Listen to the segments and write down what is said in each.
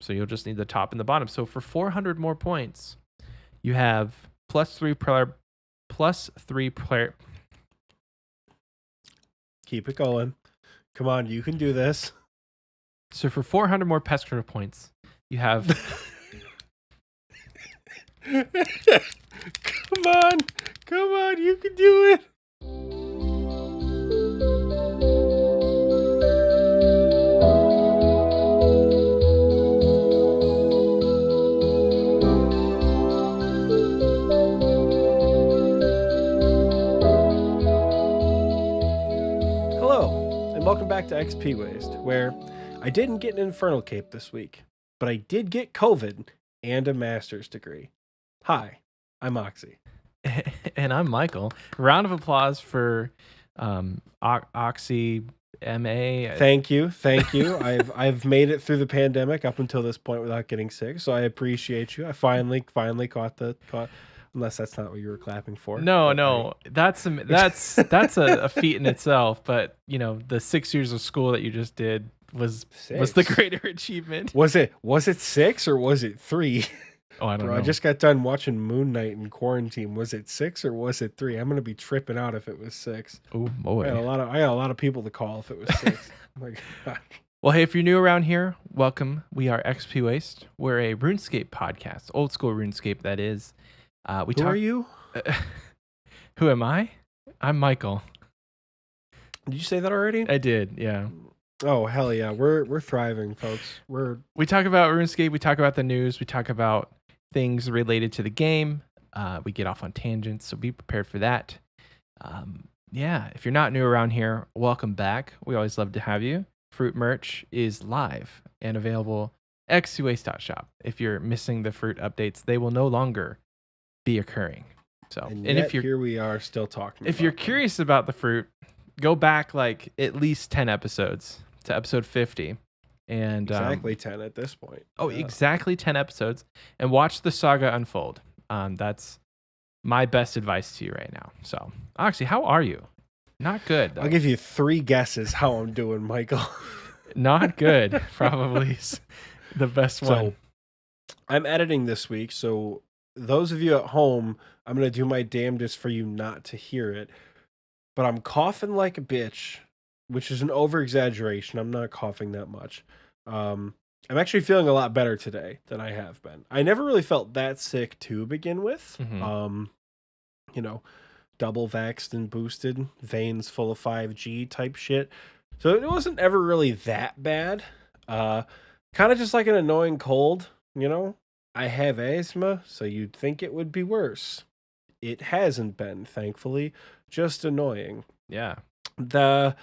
So you'll just need the top and the bottom. So for 400 more points, you have +3 player. Keep it going. Come on, you can do this. So for 400 more pest control points, you have. Come on, you can do it. Hello, and welcome back to Xpwaste, where I didn't get an Infernal Cape this week, but I did get COVID and a master's degree. Hi, I'm Oxie. And I'm Michael. Round of applause for Oxie MA. Thank you. I've made it through the pandemic up until this point without getting sick, so I appreciate you. I finally caught. Unless that's not what you were clapping for. No, that's a feat in itself. But you know, the 6 years of school that you just did was the greater achievement. Was it 6 or was it 3? Oh, I don't know. I just got done watching Moon Knight in quarantine. Was it 6 or was it 3? I'm gonna be tripping out if it was 6. Oh boy, I got a lot of people to call if it was 6. Oh my God. Well, hey, if you're new around here, welcome. We are Xpwaste. We're a RuneScape podcast, old school RuneScape. That is. Who are you? Who am I? I'm Michael. Did you say that already? I did. Yeah. Oh hell yeah, we're thriving, folks. We talk about RuneScape. We talk about the news. We talk about things related to the game. We get off on tangents, so be prepared for that. Yeah, if you're not new around here, welcome back. We always love to have you. Fruit merch is live and available at xpwaste.shop. If you're missing the fruit updates, they will no longer be occurring. So, and if you're here, we are still talking. If you're curious about the fruit, go back like at least 10 episodes to episode 50. And exactly 10 at this point. Oh, yeah. Exactly 10 episodes, and watch the saga unfold. That's my best advice to you right now. So, Oxie, how are you? Not good, though. I'll give you 3 guesses how I'm doing, Michael. Not good. Probably the best one. So, I'm editing this week, so those of you at home, I'm going to do my damnedest for you not to hear it. But I'm coughing like a bitch, which is an over-exaggeration. I'm not coughing that much. I'm actually feeling a lot better today than I have been. I never really felt that sick to begin with. Mm-hmm. Double vaxxed and boosted, veins full of 5G type shit. So it wasn't ever really that bad. Kind of just like an annoying cold, you know? I have asthma, so you'd think it would be worse. It hasn't been, thankfully. Just annoying. Yeah. That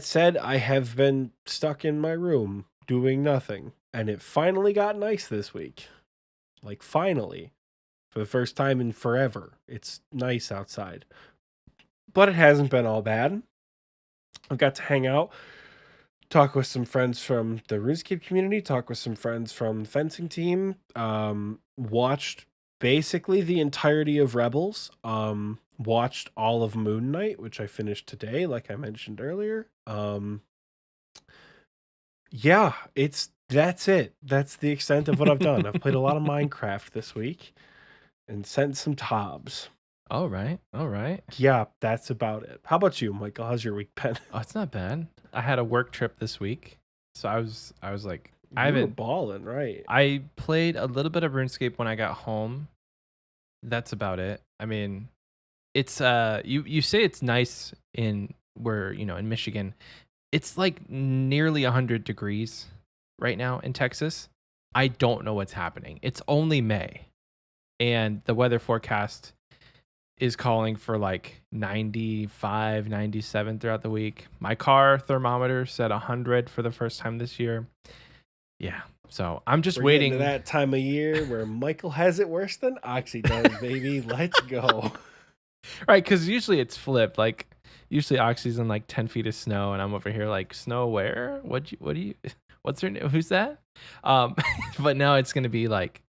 said, I have been stuck in my room doing nothing, and it finally got nice this week. Like, finally. For the first time in forever. It's nice outside. But it hasn't been all bad. I've got to hang out, talk with some friends from the RuneScape community, talk with some friends from the fencing team, watched basically the entirety of Rebels, watched all of Moon Knight, which I finished today, like I mentioned earlier. Yeah, that's it. That's the extent of what I've done. I've played a lot of Minecraft this week and sent some tobs. All right. Yeah, that's about it. How about you, Michael? How's your week been? Oh, it's not bad. I had a work trip this week, so I was like, you were balling, right? I played a little bit of RuneScape when I got home. That's about it. I mean, it's you say it's nice in Michigan. It's like nearly 100 degrees right now in Texas. I don't know what's happening. It's only May, and the weather forecast is calling for like 95, 97 throughout the week. My car thermometer said 100 for the first time this year. Yeah. So I'm just waiting. To that time of year where Michael has it worse than Oxie does, baby. Let's go. Right. Cause usually it's flipped. Like usually Oxie's in like 10 feet of snow and I'm over here like, snow where? What's her name? Who's that? But now it's going to be like,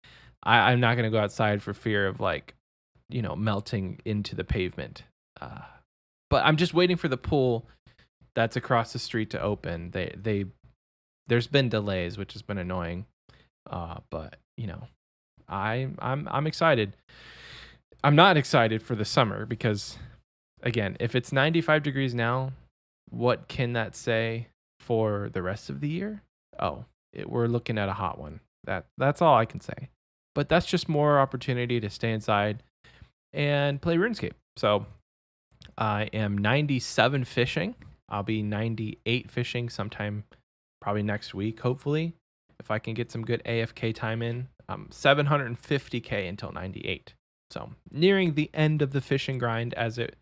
I'm not going to go outside for fear of like, melting into the pavement. But I'm just waiting for the pool that's across the street to open. There's been delays, which has been annoying. But I'm excited. I'm not excited for the summer because, again, if it's 95 degrees now, what can that say for the rest of the year? Oh, we're looking at a hot one. That's all I can say. But that's just more opportunity to stay inside and play RuneScape. So I am 97 fishing. I'll be 98 fishing sometime probably next week, hopefully, if I can get some good AFK time in. 750K until 98. So nearing the end of the fishing grind as it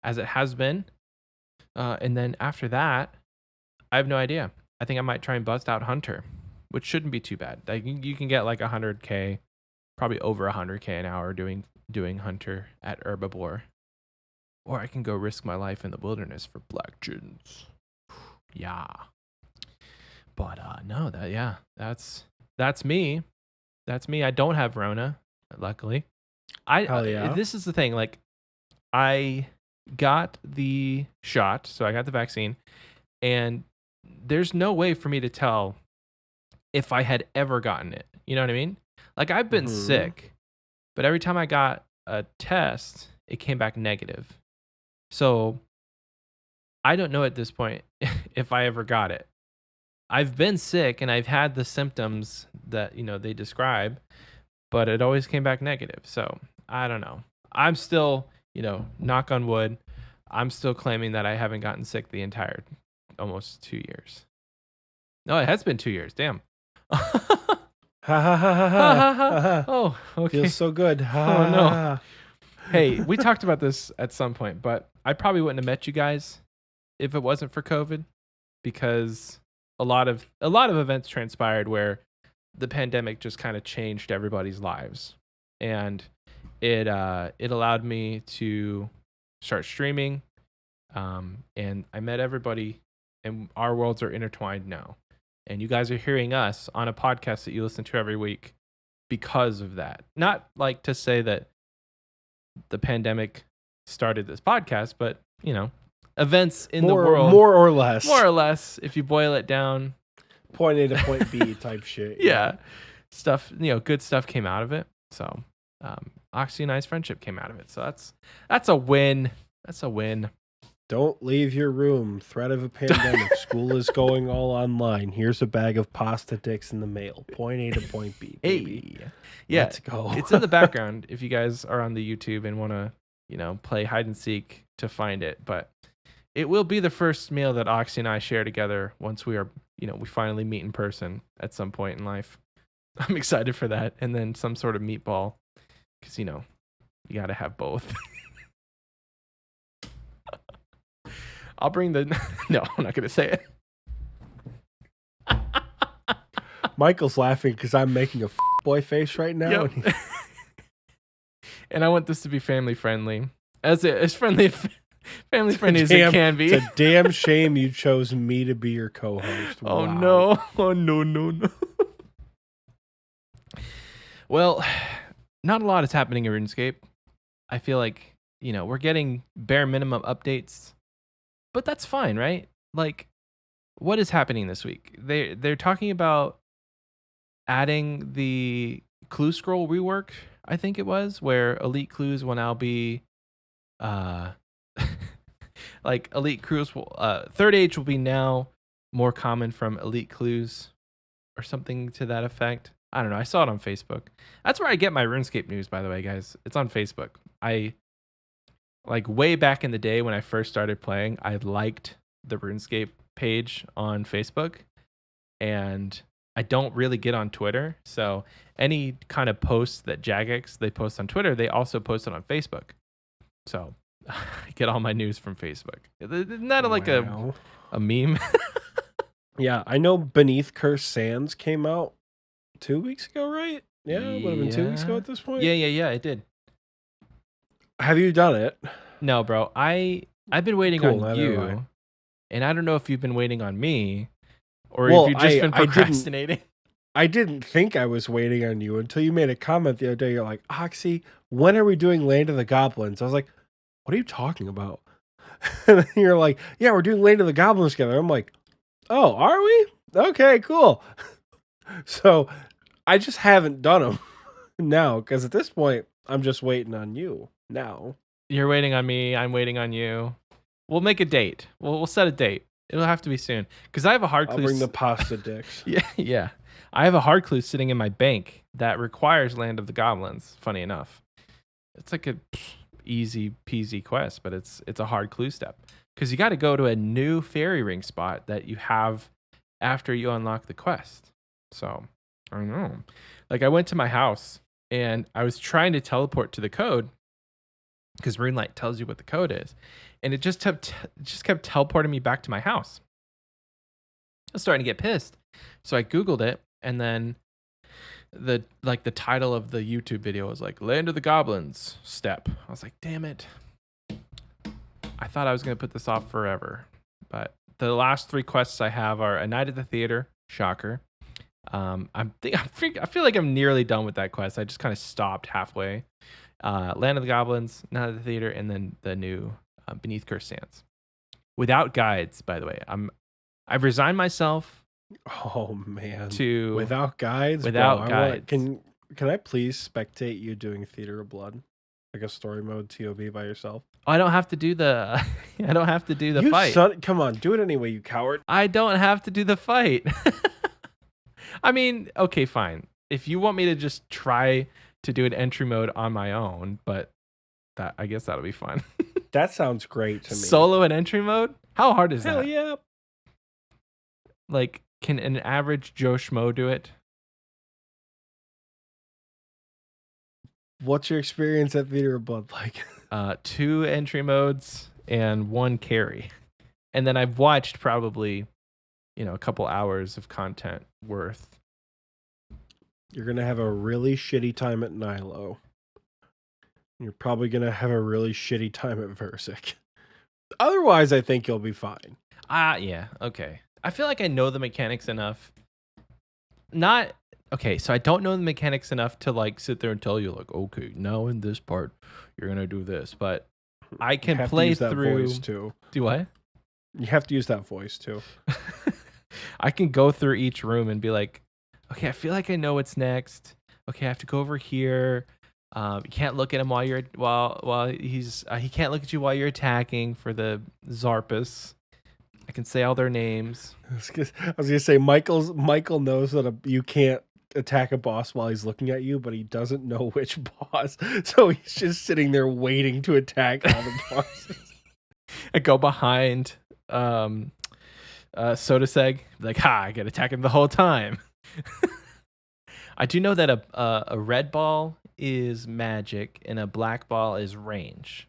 has been. And then after that, I have no idea. I think I might try and bust out Hunter, which shouldn't be too bad. Like you can get like 100K, probably over 100K an hour doing Hunter at Herbivore. Or I can go risk my life in the wilderness for black gins. Yeah. But no, that's me. That's me. I don't have Rona, luckily. This is the thing. Like, I got the shot, so I got the vaccine, and there's no way for me to tell if I had ever gotten it. You know what I mean? Like, I've been sick, but every time I got a test, it came back negative. So I don't know at this point if I ever got it. I've been sick and I've had the symptoms that, they describe, but it always came back negative. So I don't know. I'm still, knock on wood, I'm still claiming that I haven't gotten sick the entire almost 2 years. No, it has been 2 years. Damn. Ha ha ha ha ha. Oh, okay. Feels so good. Oh, no. Hey, we talked about this at some point, but I probably wouldn't have met you guys if it wasn't for COVID, because a lot of events transpired where the pandemic just kind of changed everybody's lives, and it allowed me to start streaming, and I met everybody, and our worlds are intertwined now, and you guys are hearing us on a podcast that you listen to every week because of that. Not like to say that the pandemic started this podcast, but events in the world, more or less, if you boil it down, point A to point B type shit. Yeah, stuff, good stuff came out of it. So Oxie and I's friendship came out of it, so that's a win. Don't leave your room. Threat of a pandemic. School is going all online. Here's a bag of pasta dicks in the mail. Point A to point B, baby. Hey. Yeah, let's go. It's in the background if you guys are on the YouTube and want to play hide and seek to find it. But it will be the first meal that Oxie and I share together once we are, we finally meet in person at some point in life. I'm excited for that. And then some sort of meatball, because, you got to have both. I'll bring the... No, I'm not going to say it. Michael's laughing because I'm making a boy face right now. Yep. And I want this to be family friendly. As friendly... Family friendly as it can be. It's a damn shame you chose me to be your co-host. Oh, wow. no. Oh, no. Well, not a lot is happening in RuneScape. I feel like, we're getting bare minimum updates, but that's fine, right? Like, what is happening this week? They're talking about adding the clue scroll rework, I think it was, where elite clues will now be like elite clues will third age will be now more common from elite clues or something to that effect. I don't know. I saw it on Facebook. That's where I get my RuneScape news, by the way, guys. It's on Facebook. I like way back in the day when I first started playing, I liked the RuneScape page on Facebook, and I don't really get on Twitter. So any kind of posts that Jagex they post on Twitter, they also post it on Facebook. So I get all my news from Facebook. Isn't that like a meme? Yeah, I know Beneath Cursed Sands came out 2 weeks ago, right? Yeah, it would have been 2 weeks ago at this point. Yeah, it did. Have you done it? No, bro. I've been waiting on you, and I don't know if you've been waiting on me, or if you've just been procrastinating. I didn't think I was waiting on you until you made a comment the other day. You're like, Oxie, when are we doing Land of the Goblins? I was like, what are you talking about? And then you're like, yeah, we're doing Land of the Goblins together. I'm like, oh, are we? Okay, cool. So I just haven't done them now because at this point I'm just waiting on you now. You're waiting on me. I'm waiting on you. We'll make a date. We'll set a date. It'll have to be soon because I have a hard clue. I'll bring the pasta dicks. Yeah. I have a hard clue sitting in my bank that requires Land of the Goblins. Funny enough, it's like a easy peasy quest, but it's a hard clue step because you got to go to a new fairy ring spot that you have after you unlock the quest. So I don't know. Like I went to my house and I was trying to teleport to the code because RuneLight tells you what the code is, and it just kept teleporting me back to my house. I was starting to get pissed, so I Googled it, and then the title of the YouTube video was like Land of the Goblins step. I was like, damn it. I thought I was gonna put this off forever, but the last 3 quests I have are A Night at the Theater, shocker. I feel like I'm nearly done with that quest. I just kind of stopped halfway. Land of the Goblins, Night at the Theater, and then the new Beneath Cursed Sands. Without guides, by the way. I've resigned myself. Oh man. To without guides. Without guides. Can I please spectate you doing Theater of Blood, like a story mode TOB by yourself? I don't have to do the. I don't have to do the fight. Come on, do it anyway, you coward. I don't have to do the fight. I mean, okay, fine. If you want me to just try to do an entry mode on my own, but I guess that'll be fun. That sounds great to me. Solo and entry mode? How hard is that? Hell yeah. Like, can an average Joe Schmo do it? What's your experience at Theater of Blood like? 2 entry modes and 1 carry. And then I've watched probably, a couple hours of content worth. You're going to have a really shitty time at Nilo. You're probably going to have a really shitty time at Versic. Otherwise, I think you'll be fine. Yeah, okay. I feel like I know the mechanics enough. So I don't know the mechanics enough to like sit there and tell you like, okay, now in this part, you're going to do this. But I can play through. That voice too. Do what? You have to use that voice too. I can go through each room and be like, okay, I feel like I know what's next. Okay, I have to go over here. You can't look at him while he's he can't look at you while you're attacking for the Zarpus. I can say all their names. I was gonna say Michael knows that you can't attack a boss while he's looking at you, but he doesn't know which boss, so he's just sitting there waiting to attack all the bosses. I go behind Sodaseg, like, I can attack him the whole time. I do know that a red ball is magic and a black ball is range.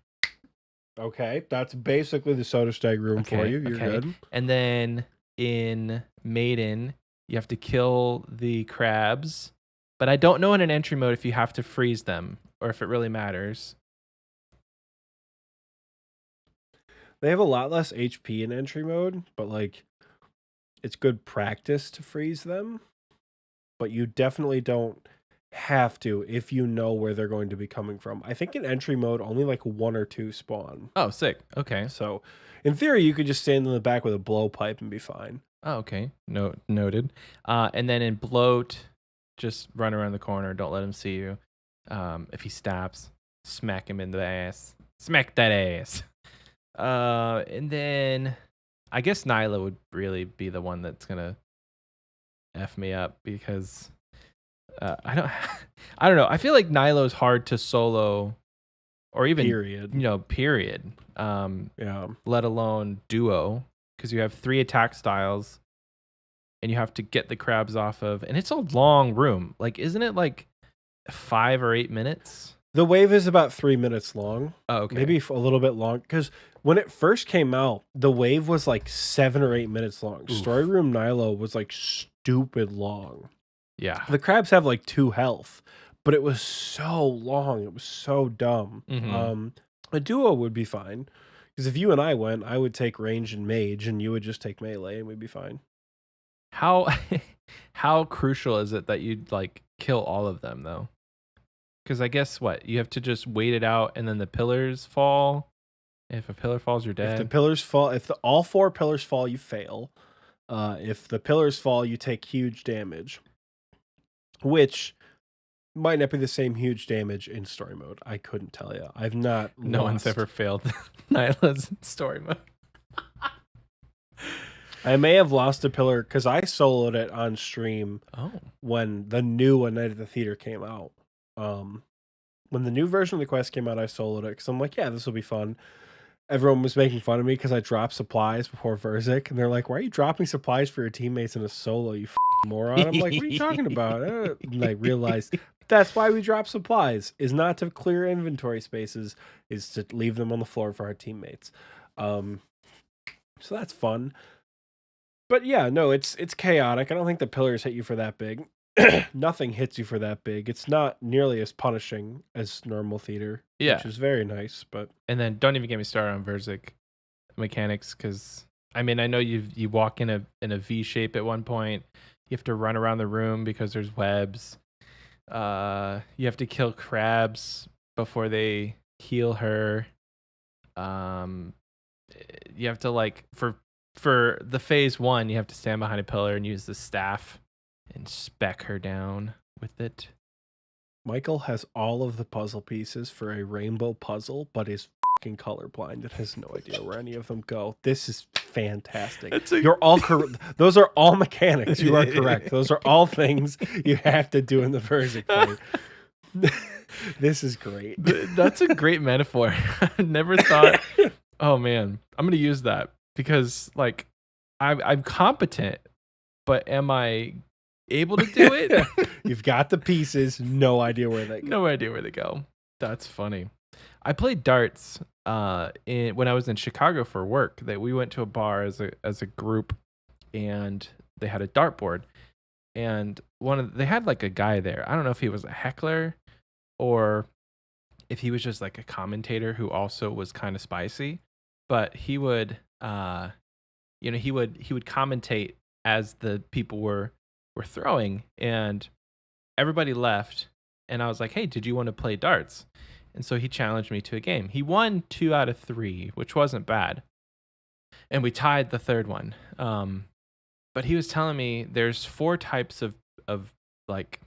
Okay, that's basically the Sodastag room for you. You're good. And then in Maiden, you have to kill the crabs, but I don't know in an entry mode if you have to freeze them or if it really matters. They have a lot less HP in entry mode, but like it's good practice to freeze them. But you definitely don't have to if you know where they're going to be coming from. I think in entry mode, only like 1 or 2 spawn. Oh, sick. Okay. So in theory, you could just stand in the back with a blowpipe and be fine. Oh, okay. Noted. And then in bloat, just run around the corner. Don't let him see you. If he stops, smack him in the ass. Smack that ass. And then I guess Nyla would really be the one that's gonna F me up because I don't know. I feel like Nilo's hard to solo or even period. Yeah. Let alone duo because you have 3 attack styles and you have to get the crabs off of, and it's a long room. Like, isn't it like 5 or 8 minutes? The wave is about 3 minutes long. Oh, okay. Maybe a little bit long because when it first came out, the wave was like 7 or 8 minutes long. Oof. Story Room Nilo was like stupid long. Yeah. The crabs have like 2 health, but it was so long. It was so dumb. Mm-hmm. A duo would be fine because if you and I went, I would take range and mage, and you would just take melee, and we'd be fine. How crucial is it that you like kill all of them though? Because I guess you have to just wait it out, and then the pillars fall. If a pillar falls, you're dead. If the pillars fall, all 4 pillars fall, you fail. If the pillars fall, you take huge damage. which might not be the same huge damage in story mode. I couldn't tell you. I've not No one's lost. ever failed Nyla's story mode. I may have lost a pillar because I soloed it on stream Oh. when the new One Night at the Theater came out. When the new version of the quest came out, I soloed it because I'm like, yeah, this will be fun. Everyone was making fun of me because I dropped supplies before Verzik, and they're like, why are you dropping supplies for your teammates in a solo, you moron? I'm like, what are you talking about? And I realized that's why we drop supplies, is not to clear inventory spaces, is to leave them on the floor for our teammates. So that's fun. But yeah, no, it's chaotic. I don't think the pillars hit you for that big. Nothing hits you for that big. It's not nearly as punishing as normal theater, which is very nice. But and then don't even get me started on Verzik mechanics, because I mean, I know you walk in a V shape at one point. You have to run around the room because there's webs. You have to kill crabs before they heal her. You have to, like, for the phase 1, you have to stand behind a pillar and use the staff and spec her down with it. Michael has all of the puzzle pieces for a rainbow puzzle, but is fucking colorblind and has no idea where any of them go. This is fantastic. You're all correct. Those are all mechanics. You are correct. Those are all things you have to do in the Verzik fight. This is great. That's a great metaphor. I never thought. Oh man, I'm gonna use that because, like, I'm competent, but am I able to do it? You've got the pieces, no idea where they go. No idea where they go. That's funny. I played darts when I was in Chicago for work. That we went to a bar as a group, and they had a dartboard, and they had, like, a guy there. I don't know if he was a heckler or if he was just, like, a commentator who also was kind of spicy, but he would he would commentate as the people were throwing, and everybody left, and I was like, hey, did you want to play darts? And so he challenged me to a game. He won 2 out of 3, which wasn't bad, and we tied the third one. But he was telling me there's 4 types of like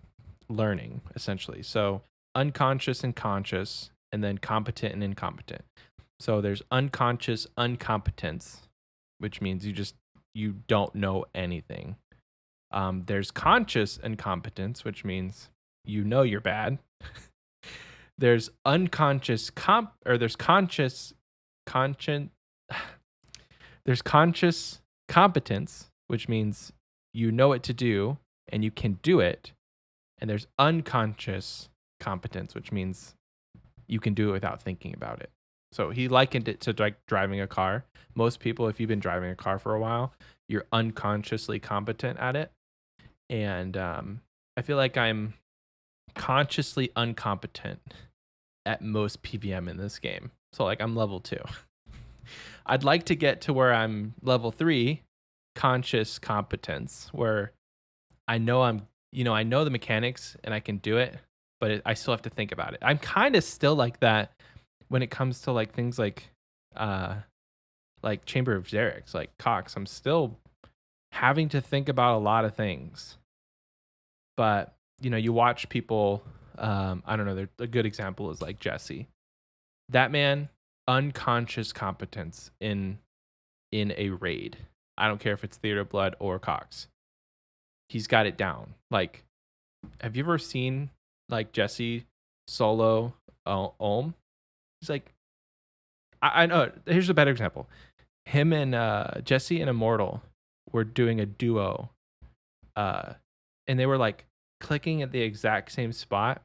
learning, essentially. So unconscious and conscious, and then competent and incompetent. So there's unconscious incompetence, which means you don't know anything. There's conscious incompetence, which means you know you're bad. There's unconscious there's conscious competence, which means you know what to do and you can do it. And there's unconscious competence, which means you can do it without thinking about it. So he likened it to, like, driving a car. Most people, if you've been driving a car for a while, you're unconsciously competent at it. And I feel like I'm consciously incompetent at most PVM in this game. So, like, I'm level 2. I'd like to get to where I'm level 3, conscious competence, where I know I know the mechanics and I can do it, but I still have to think about it. I'm kind of still like that when it comes to, like, things like Chamber of Xerix, like Cox. I'm still having to think about a lot of things. But, you watch people, I don't know, a good example is, like, Jesse. That man, unconscious competence in a raid. I don't care if it's Theater of Blood or Cox. He's got it down. Like, have you ever seen, like, Jesse solo Olm? He's like, I know, here's a better example. Him and Jesse and Immortal were doing a duo, and they were, like, clicking at the exact same spot,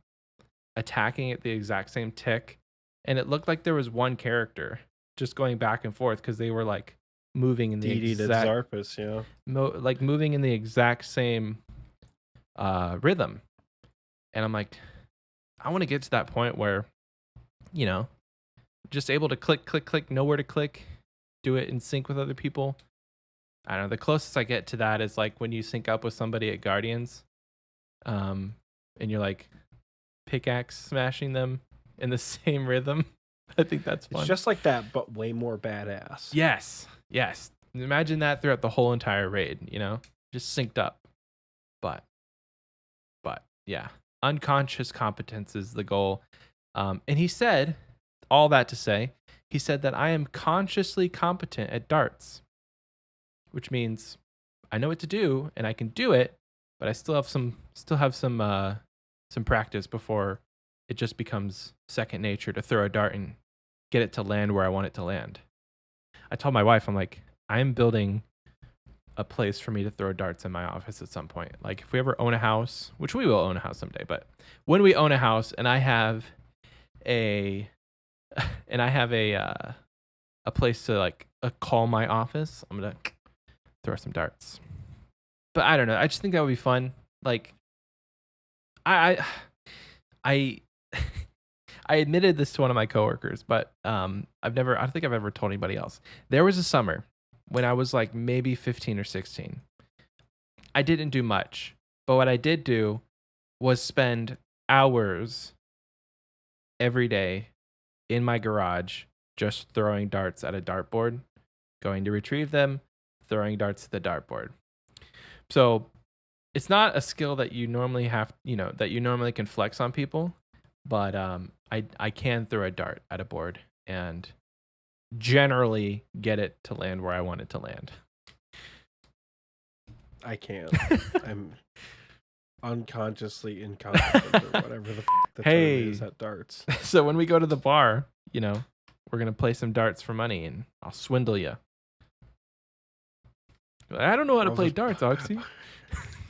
attacking at the exact same tick, and it looked like there was one character just going back and forth because they were, like, moving in the exact Zarpus, yeah. like moving in the exact same rhythm. And I'm like, I want to get to that point where, just able to click, know where to click, do it in sync with other people. I don't know. The closest I get to that is, like, when you sync up with somebody at Guardians, and you're, like, pickaxe smashing them in the same rhythm. I think that's fun. It's just like that, but way more badass. Yes. Imagine that throughout the whole entire raid, just synced up. But Yeah. Unconscious competence is the goal. And he said, all that to say, he said that I am consciously competent at darts, which means I know what to do and I can do it, but I still have some practice before it just becomes second nature to throw a dart and get it to land where I want it to land. I told my wife, I'm like, I'm building a place for me to throw darts in my office at some point. Like if we ever own a house, which we will own a house someday, but when we own a house and I have a a place to like call my office, I'm gonna throw some darts. But I don't know. I just think that would be fun. Like I I I admitted this to one of my coworkers, but I don't think I've ever told anybody else. There was a summer when I was like maybe 15 or 16. I didn't do much, but what I did do was spend hours every day in my garage just throwing darts at a dartboard, going to retrieve them, throwing darts to the dartboard. So it's not a skill that you normally that you normally can flex on people, but I can throw a dart at a board and generally get it to land where I want it to land. I can't. I'm unconsciously incompetent or whatever the term is at darts. So when we go to the bar, we're gonna play some darts for money and I'll swindle you. I don't know how to play darts, Oxie.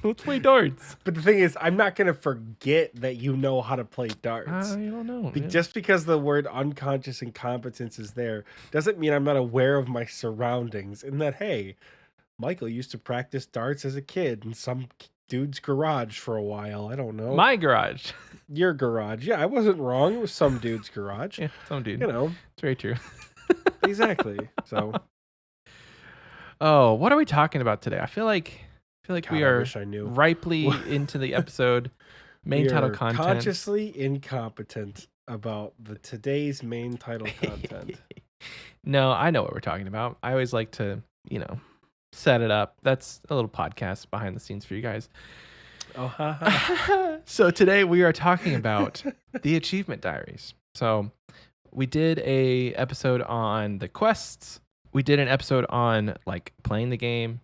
Let's play darts. But the thing is, I'm not going to forget that you know how to play darts. You don't know. Just because the word unconscious incompetence is there doesn't mean I'm not aware of my surroundings. And that, hey, Michael used to practice darts as a kid in some dude's garage for a while. I don't know. My garage. Your garage. Yeah, I wasn't wrong. It was some dude's garage. Yeah, some dude. It's very true. Exactly. So. Oh, what are we talking about today? I feel like God, we are ripely into the episode. Main title content. Consciously incompetent about today's main title content. No, I know what we're talking about. I always like to, set it up. That's a little podcast behind the scenes for you guys. Oh, So today we are talking about the achievement diaries. So we did a episode on the quests. We did an episode on like playing the game,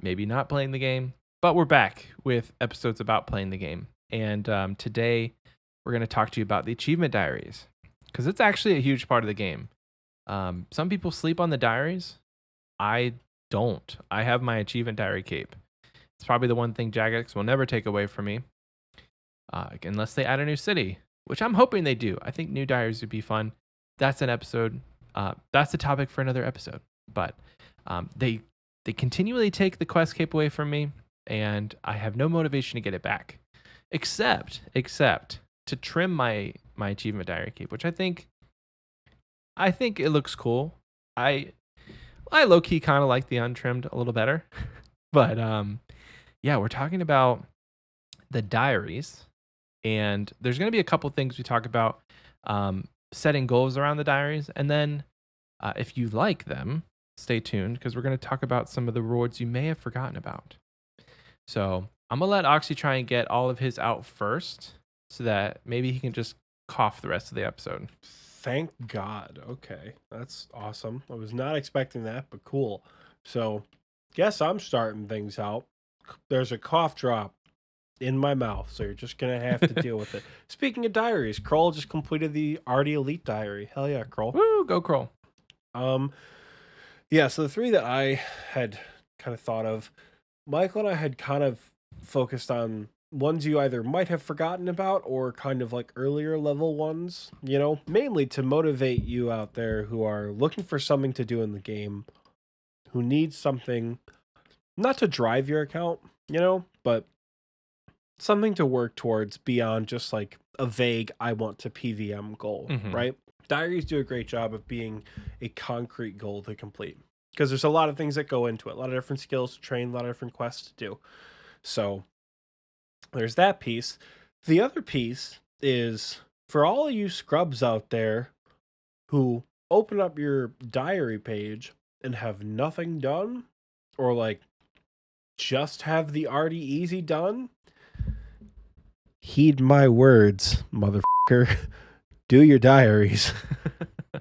maybe not playing the game, but we're back with episodes about playing the game. And today we're going to talk to you about the achievement diaries because it's actually a huge part of the game. Some people sleep on the diaries. I don't. I have my achievement diary cape. It's probably the one thing Jagex will never take away from me unless they add a new city, which I'm hoping they do. I think new diaries would be fun. That's an episode. That's a topic for another episode. But they continually take the quest cape away from me, and I have no motivation to get it back, except to trim my achievement diary cape, which I think it looks cool. I low key kind of like the untrimmed a little better, but yeah, we're talking about the diaries, and there's going to be a couple things we talk about, setting goals around the diaries, and then if you like them, stay tuned because we're going to talk about some of the rewards you may have forgotten about. So I'm going to let Oxie try and get all of his out first so that maybe he can just cough the rest of the episode. Thank God. Okay, that's awesome. I was not expecting that, but cool. So guess I'm starting things out. There's a cough drop in my mouth, so you're just going to have to deal with it. Speaking of diaries, Kroll just completed the Artie Elite diary. Hell yeah, Kroll. Woo, go Kroll. Yeah, so the three that I had kind of thought of, Michael and I had kind of focused on ones you either might have forgotten about or kind of like earlier level ones, mainly to motivate you out there who are looking for something to do in the game, who need something, not to drive your account, but something to work towards beyond just like a vague, I want to PVM goal, right? Diaries do a great job of being a concrete goal to complete because there's a lot of things that go into it, a lot of different skills to train, a lot of different quests to do. So there's that piece. The other piece is for all of you scrubs out there who open up your diary page and have nothing done, or like just have the Artie Easy done. Heed my words, motherfucker. Do your diaries.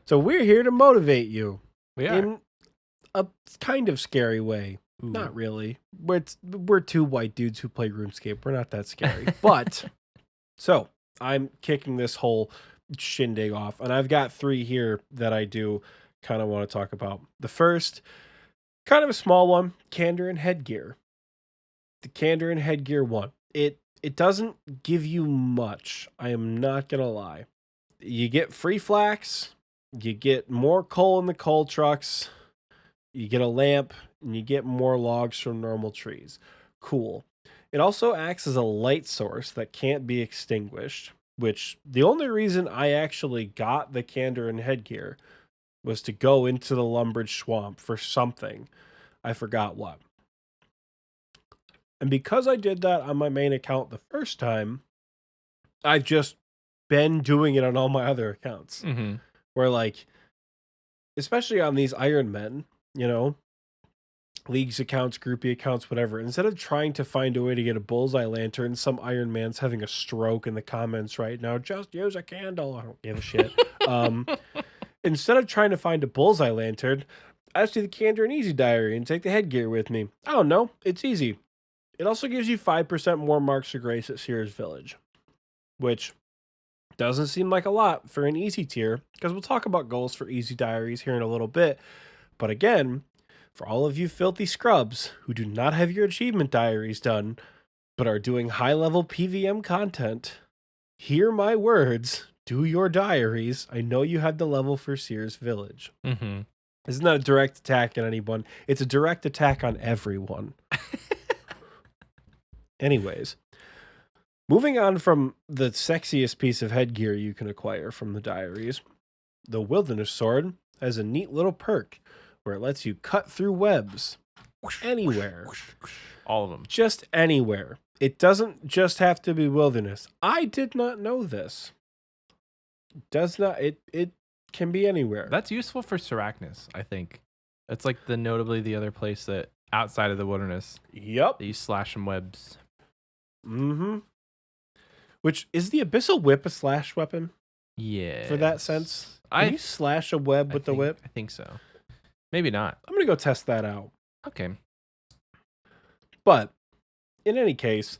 So we're here to motivate you. We are. In a kind of scary way. Ooh. Not really. We're two white dudes who play RuneScape. We're not that scary. But, so, I'm kicking this whole shindig off. And I've got 3 here that I do kind of want to talk about. The first, kind of a small one, Candor and Headgear. The Candor and Headgear one. It doesn't give you much. I am not going to lie. You get free flax. You get more coal in the coal trucks. You get a lamp, and you get more logs from normal trees. Cool. It also acts as a light source that can't be extinguished, which the only reason I actually got the Candor and Headgear was to go into the Lumbridge Swamp for something. I forgot what. And because I did that on my main account the first time, I've just been doing it on all my other accounts. Mm-hmm. Where, like, especially on these Iron Men, you know, leagues accounts, groupie accounts, whatever, instead of trying to find a way to get a bullseye lantern, some Iron Man's having a stroke in the comments right now. Just use a candle. I don't give a shit. Instead of trying to find a bullseye lantern, I just do the Candor and Easy Diary and take the headgear with me. I don't know. It's easy. It also gives you 5% more marks of grace at Sears Village, which doesn't seem like a lot for an easy tier, because we'll talk about goals for Easy Diaries here in a little bit. But again, for all of you filthy scrubs who do not have your achievement diaries done, but are doing high-level PVM content, hear my words, do your diaries. I know you have the level for Sears Village. Mm-hmm. This is not a direct attack on anyone. It's a direct attack on everyone. Anyways, moving on from the sexiest piece of headgear you can acquire from the diaries, the Wilderness Sword has a neat little perk where it lets you cut through webs anywhere. All of them. Just anywhere. It doesn't just have to be wilderness. I did not know this. It does not. It can be anywhere. That's useful for Sarachnis, I think. That's like notably the other place that outside of the wilderness Yep. that you slash some webs. Mm-hmm. Which, is the Abyssal Whip a slash weapon? Yeah. For that sense? Can you slash a web with the whip? I think so. Maybe not. I'm going to go test that out. Okay. But, in any case,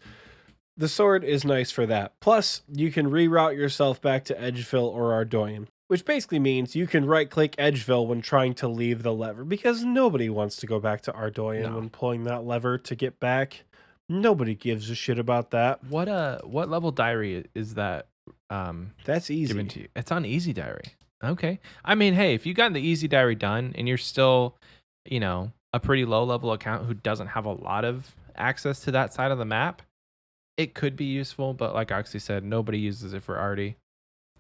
the sword is nice for that. Plus, you can reroute yourself back to Edgeville or Ardoyan, which basically means you can right-click Edgeville when trying to leave the lever, because nobody wants to go back to Ardoyan when pulling that lever to get back. Nobody gives a shit about that. What level diary is that? That's easy. Given to you? It's on Easy Diary. Okay. I mean, hey, if you got the Easy Diary done and you're still, a pretty low level account who doesn't have a lot of access to that side of the map, it could be useful. But like Oxie said, nobody uses it for Arty.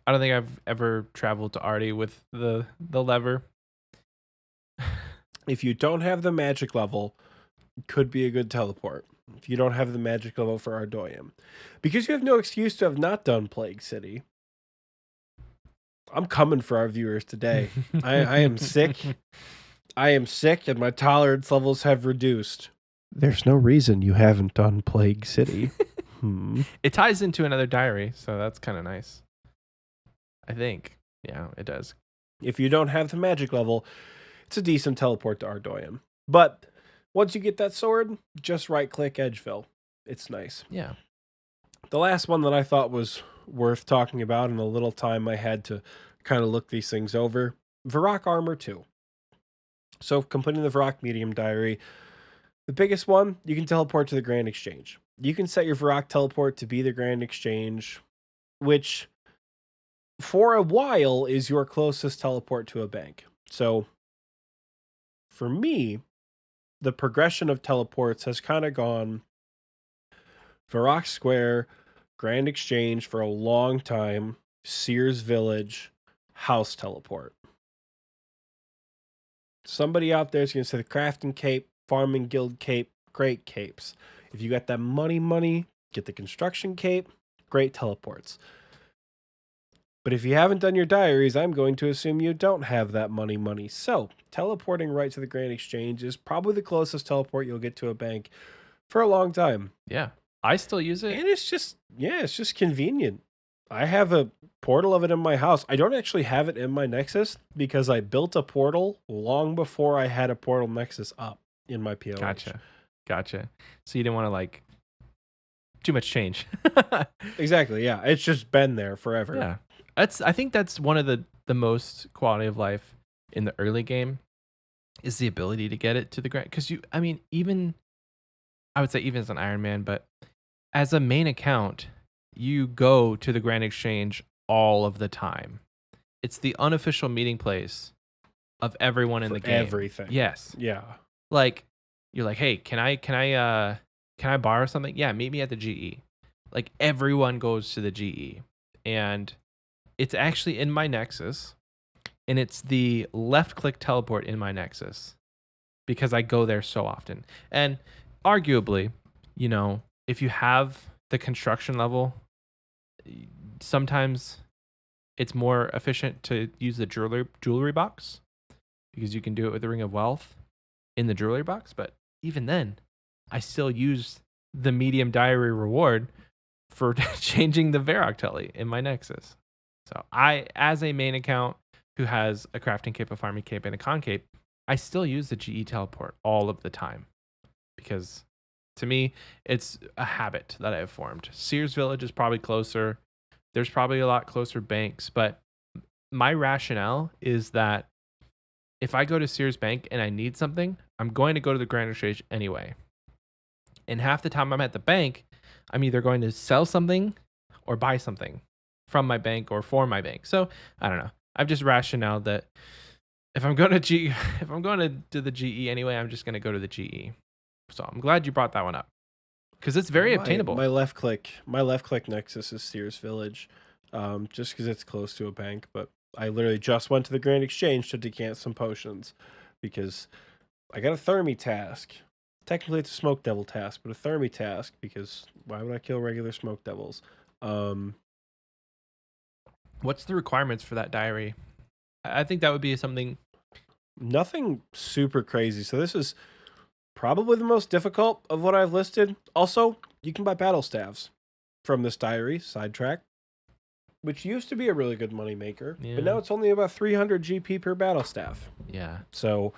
I don't think I've ever traveled to Arty with the lever. If you don't have the magic level, it could be a good teleport. If you don't have the magic level for Ardoyan. Because you have no excuse to have not done Plague City. I'm coming for our viewers today. I am sick. I am sick and my tolerance levels have reduced. There's no reason you haven't done Plague City. It ties into another diary, so that's kind of nice. I think. Yeah, it does. If you don't have the magic level, it's a decent teleport to Ardoyan. But once you get that sword, just right-click Edgeville. It's nice. Yeah. The last one that I thought was worth talking about in the little time I had to kind of look these things over, Varrock Armor 2. So, completing the Varrock Medium Diary, the biggest one, you can teleport to the Grand Exchange. You can set your Varrock teleport to be the Grand Exchange, which, for a while, is your closest teleport to a bank. So, for me, the progression of teleports has kind of gone Varrock Square, Grand Exchange for a long time, Sears Village, House Teleport. Somebody out there is going to say the Crafting Cape, Farming Guild Cape, great capes. If you got that money, get the Construction Cape, great teleports. But if you haven't done your diaries, I'm going to assume you don't have that money. So, teleporting right to the Grand Exchange is probably the closest teleport you'll get to a bank for a long time. Yeah. I still use it. And it's just convenient. I have a portal of it in my house. I don't actually have it in my Nexus because I built a portal long before I had a portal Nexus up in my POH. Gotcha. So you didn't want to like too much change. Exactly. Yeah. It's just been there forever. Yeah. I think that's one of the most quality of life in the early game is the ability to get it to the ground. Because even I would say even as an Iron Man, but as a main account, you go to the Grand Exchange all of the time. It's the unofficial meeting place of everyone in the game. Everything. Yes. Yeah. Like you're like, hey, can I borrow something? Yeah, meet me at the GE. Like everyone goes to the GE. And it's actually in my Nexus. And it's the left click teleport in my Nexus. Because I go there so often. And arguably, if you have the construction level, sometimes it's more efficient to use the jewelry box because you can do it with the Ring of Wealth in the jewelry box. But even then, I still use the medium diary reward for changing the Varrock Telly in my Nexus. So I, as a main account who has a crafting cape, a farming cape, and a con cape, I still use the GE teleport all of the time because to me, it's a habit that I have formed. Sears Village is probably closer. There's probably a lot closer banks, but my rationale is that if I go to Sears Bank and I need something, I'm going to go to the Grand Exchange anyway. And half the time I'm at the bank, I'm either going to sell something or buy something from my bank or for my bank. So I don't know. I've just rationale that if I'm going to the GE anyway, I'm just going to go to the GE. So I'm glad you brought that one up because it's very obtainable. My left click Nexus is Sears Village, just because it's close to a bank. But I literally just went to the Grand Exchange to decant some potions because I got a Thermi task. Technically, it's a Smoke Devil task, but a Thermi task because why would I kill regular Smoke Devils? What's the requirements for that diary? I think that would be something. Nothing super crazy. So this is probably the most difficult of what I've listed. Also, you can buy battle staves from this diary, sidetrack, which used to be a really good money maker, but now it's only about 300 GP per battle staff. Yeah. So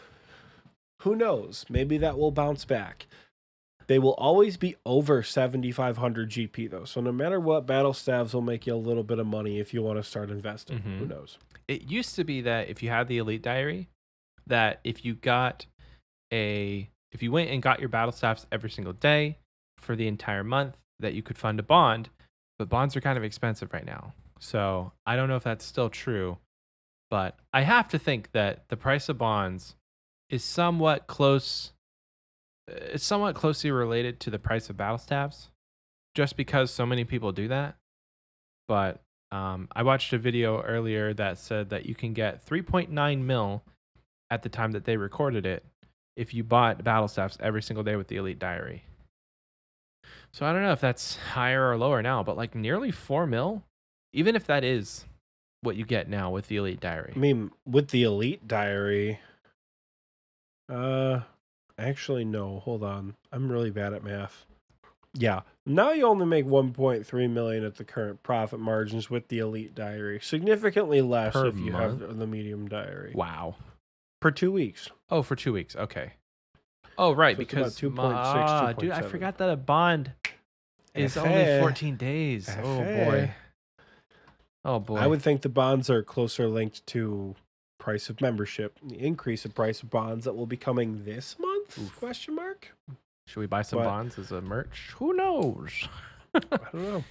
who knows? Maybe that will bounce back. They will always be over 7,500 GP though. So no matter what, battle staves will make you a little bit of money if you want to start investing. Mm-hmm. Who knows? It used to be that if you had the elite diary, that if you went and got your battle staffs every single day for the entire month, that you could fund a bond, but bonds are kind of expensive right now. So I don't know if that's still true, but I have to think that the price of bonds is somewhat close. It's somewhat closely related to the price of battle staffs, just because so many people do that. But I watched a video earlier that said that you can get 3.9 mil at the time that they recorded it if you bought battle staffs every single day with the elite diary. So I don't know if that's higher or lower now, but like nearly 4 mil, even if that is what you get now with the elite diary. I mean, with the elite diary, actually no, hold on. I'm really bad at math. Yeah, now you only make 1.3 million at the current profit margins with the elite diary. Significantly less if you have the medium diary. Wow. For 2 weeks. Oh, for 2 weeks. Okay. Oh, right, so because 2.6, dude, I forgot that a bond is only 14 days. Oh boy. Oh boy. I would think the bonds are closer linked to price of membership, the increase in price of bonds that will be coming this month? Oof. Question mark. Should we buy some bonds as a merch? Who knows? I don't know.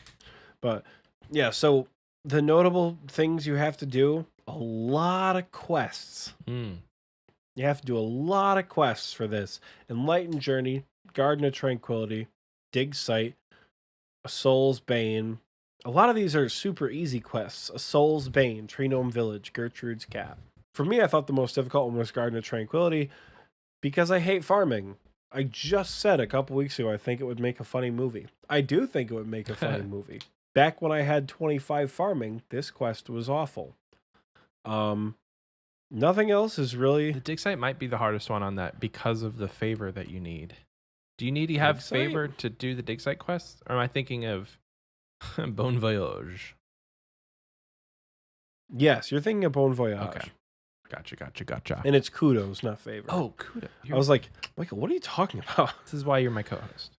But yeah, so the notable things you have to do, a lot of quests. You have to do a lot of quests for this. Enlightened Journey, Garden of Tranquility, Dig Site, A Soul's Bane. A lot of these are super easy quests. A Soul's Bane, Tree Gnome Village, Gertrude's Cap. For me, I thought the most difficult one was Garden of Tranquility because I hate farming. I just said a couple weeks ago I think it would make a funny movie. I do think it would make a funny movie. Back when I had 25 farming, this quest was awful. Nothing else is really... The dig site might be the hardest one on that because of the favor that you need. Do you need to have Dig site. favor to do the dig site quests? Or am I thinking of Bon Voyage? Yes, you're thinking of Bon Voyage. Okay. Gotcha. And it's kudos, not favor. Oh, kudos. I was like, Michael, what are you talking about? This is why you're my co-host.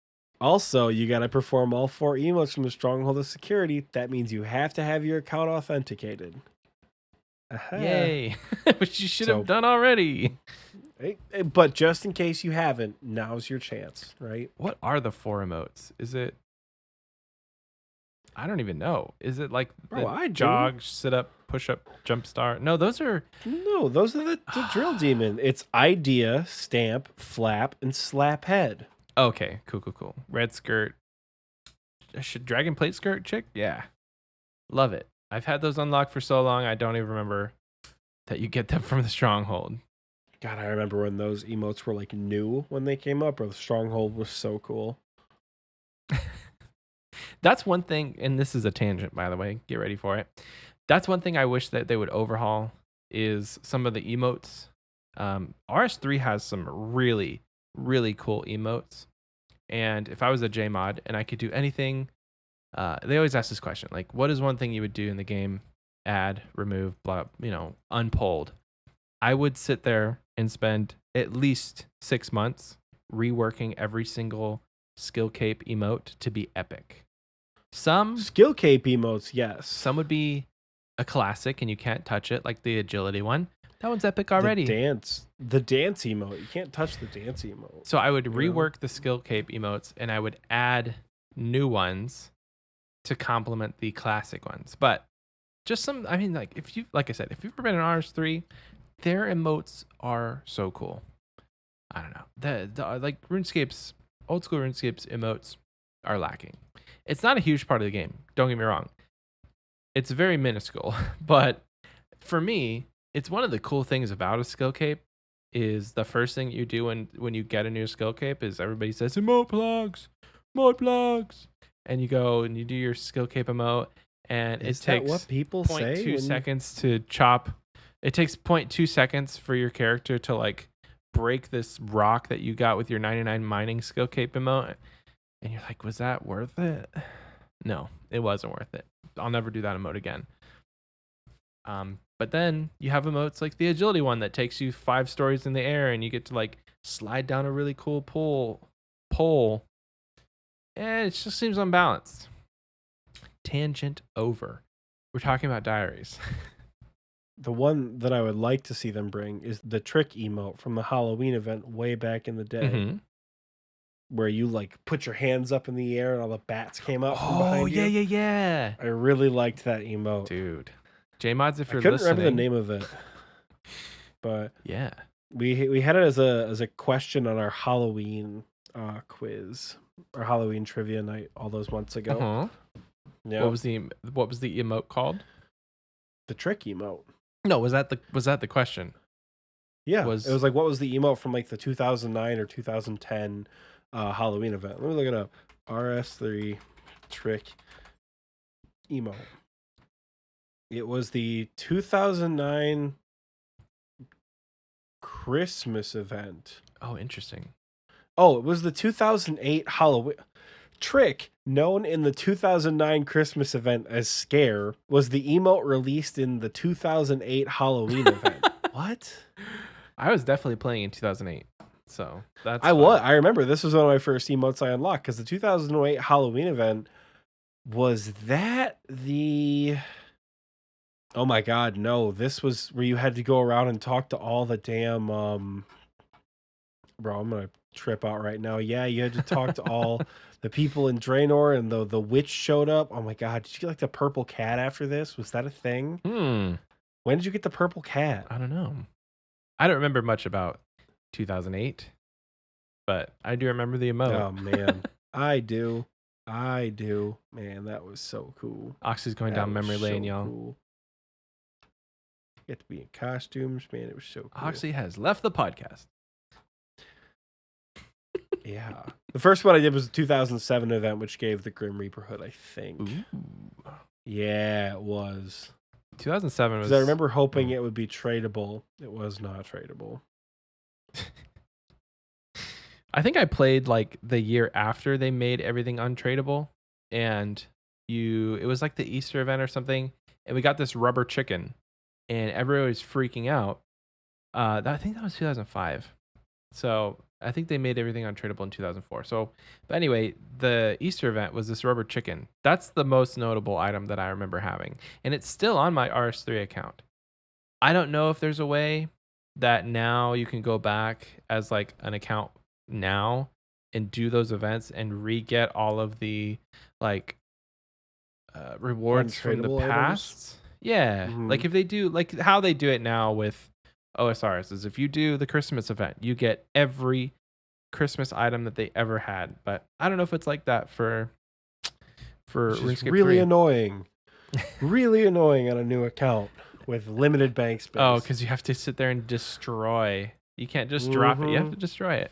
Also, you got to perform all 4 emotes from the Stronghold of Security. That means you have to have your account authenticated. Aha. Yay. Which you should have done already. But just in case you haven't, now's your chance, right? What are the 4 emotes? Is it... I don't even know. Is it like jog, sit up, push up, jump start? No, those are... No, those are the drill demon. It's idea, stamp, flap, and slap head. Okay, cool. Red skirt. Should dragon plate skirt chick? Yeah. Love it. I've had those unlocked for so long, I don't even remember that you get them from the Stronghold. God, I remember when those emotes were like new when they came up, or the Stronghold was so cool. That's one thing, and this is a tangent, by the way. Get ready for it. That's one thing I wish that they would overhaul is some of the emotes. RS3 has some really, really cool emotes. And if I was a JMod and I could do anything, they always ask this question, like, what is one thing you would do in the game? Add, remove, blah, unpulled. I would sit there and spend at least 6 months reworking every single skill cape emote to be epic. Some skill cape emotes, yes. Some would be a classic and you can't touch it, like the agility one. That one's epic already. The dance emote. You can't touch the dance emote. So I would rework the skill cape emotes and I would add new to complement the classic ones. But just some, I mean, like I said, if you've ever been in RS3, their emotes are so cool. I don't know. The like RuneScape's, Old School RuneScape's emotes are lacking. It's not a huge part of the game. Don't get me wrong. It's very minuscule. But for me, it's one of the cool things about a skill cape is the first thing you do when you get a new skill cape is everybody says, emote plugs. And you go and you do your skill cape emote. And it takes what people 0.2 seconds to chop. It takes 0.2 seconds for your character to like break this rock that you got with your 99 mining skill cape emote. And you're like, was that worth it? No, it wasn't worth it. I'll never do that emote again. But then you have emotes like the agility one that takes you 5 stories in the air and you get to like slide down a really cool pole. And it just seems unbalanced. Tangent over. We're talking about diaries. The one that I would like to see them bring is the trick emote from the Halloween event way back in the day. Mm-hmm. Where you like put your hands up in the air and all the bats came up from behind you. Yeah. I really liked that emote. Dude. JMods, if you're listening. I couldn't remember the name of it. But yeah. We had it as a question on our Halloween quiz. Our Halloween trivia night all those months ago. Uh-huh. Yeah. What was the emote called? The trick emote. No, was that the question? Yeah. It was like, what was the emote from like the 2009 or 2010 Halloween event? Let me look it up. RS3 trick emote. It was the 2009 Christmas event. Oh, interesting. Oh, it was the 2008 Halloween. Trick, known in the 2009 Christmas event as Scare, was the emote released in the 2008 Halloween event. What? I was definitely playing in 2008. So that's I remember this was one of my first emotes I unlocked because the 2008 Halloween event was that the... Oh my God, no. This was where you had to go around and talk to all the damn... Bro, I'm going to trip out right now. Yeah, you had to talk to all the people in Draenor and the witch showed up. Oh my God, did you get like the purple cat after this? Was that a thing? When did you get the purple cat? I don't know. I don't remember much about 2008, but I do remember the emote. Oh man, I do. Man, that was so cool. Oxie's going down memory lane, y'all. Cool. Get to be in costumes, man. It was so cool. Oxie has left the podcast. Yeah. The first one I did was the 2007 event, which gave the Grim Reaper hood, I think. Ooh. Yeah, it was. 2007 was... I remember hoping it would be tradable. It was not tradable. I think I played like the year after they made everything untradeable, and it was like the Easter event or something, and we got this rubber chicken, and everybody was freaking out. I think that was 2005. So I think they made everything untradeable in 2004. So, but anyway, the Easter event was this rubber chicken. That's the most notable item that I remember having, and it's still on my RS3 account. I don't know if there's a way that now you can go back as like an account now and do those events and re-get all of the like rewards from the Untradable items. past. Yeah, like Mhm. if they do like how they do it now with OSRs is if you do the Christmas event, you get every Christmas item that they ever had. But I don't know if it's like that for Which is RuneScape really 3. annoying. Really annoying on a new account with limited bank Oh, space. because you have to sit there and destroy. You can't just drop it. You have to Mhm. destroy it.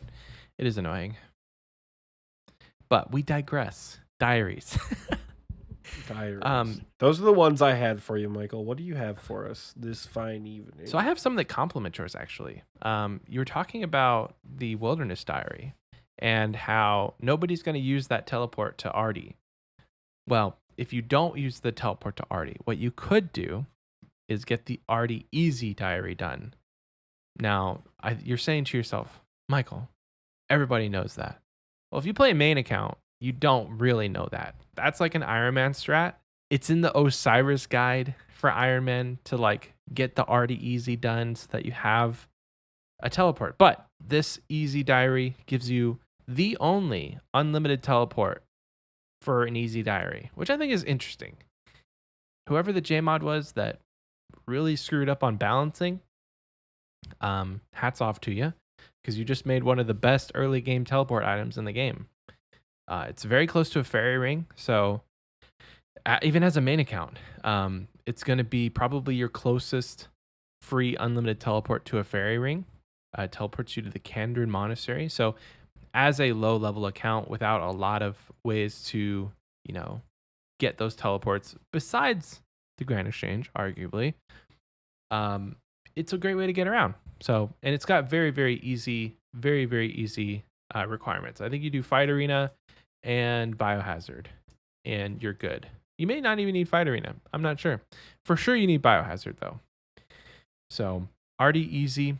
It is annoying. But we digress. Diaries. Diaries. Those are the ones I had for you, Michael. What do you have for us this fine evening? So I have some that complement yours actually. You were talking about the wilderness diary and how nobody's going to use that teleport to Artie. Well, if you don't use the teleport to Artie, what you could do is get the Artie easy diary done. Now, you're saying to yourself, Michael, everybody knows that. Well, if you play a main account, you don't really know that. That's like an Iron Man strat. It's in the Osiris guide for Iron Man to like get the Artie easy done so that you have a teleport. But this easy diary gives you the only unlimited teleport for an easy diary, which I think is interesting. Whoever the JMod was that really screwed up on balancing, hats off to you, because you just made one of the best early game teleport items in the game. It's very close to a fairy ring, so even as a main account, it's going to be probably your closest free unlimited teleport to a fairy ring. Teleports you to the Kandrin Monastery. So as a low level account without a lot of ways to, get those teleports besides the Grand Exchange, arguably, it's a great way to get around. So, and it's got very, very easy requirements. I think you do Fight Arena and Biohazard, and you're good. You may not even need Fight Arena. I'm not sure. For sure, you need Biohazard though. So, Artie easy.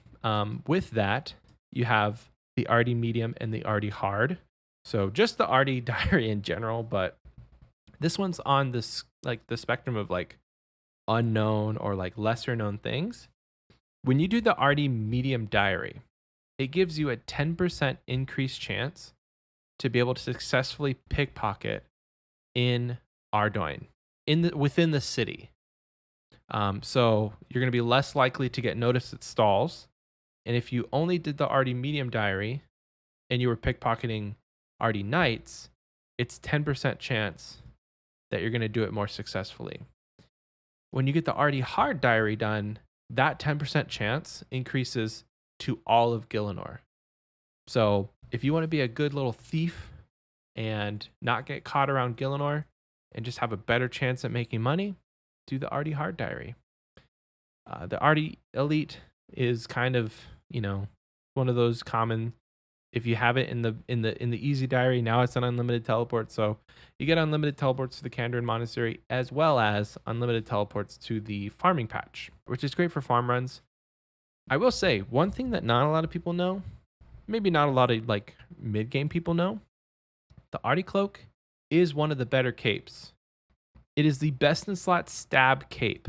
With that, you have the Artie medium and the Artie hard. So, just the Artie diary in general, but this one's on this like the spectrum of like unknown or like lesser known things. When you do the Artie medium diary, it gives you a 10% increased chance to be able to successfully pickpocket in Ardoin, within the city. So you're going to be less likely to get noticed at stalls. And if you only did the Artie medium diary and you were pickpocketing Artie knights, it's 10% chance that you're going to do it more successfully. When you get the Artie hard diary done, that 10% chance increases to all of Gielinor. So if you want to be a good little thief and not get caught around Gielinor and just have a better chance at making money, do the Artie hard diary. The Artie elite is kind of, one of those common. If you have it in the easy diary, now it's an unlimited teleport. So you get unlimited teleports to the Kandrin Monastery as well as unlimited teleports to the farming patch, which is great for farm runs. I will say one thing that not a lot of people know, maybe not a lot of like mid game people know, the Artie cloak is one of the better capes. It is the best in slot stab cape,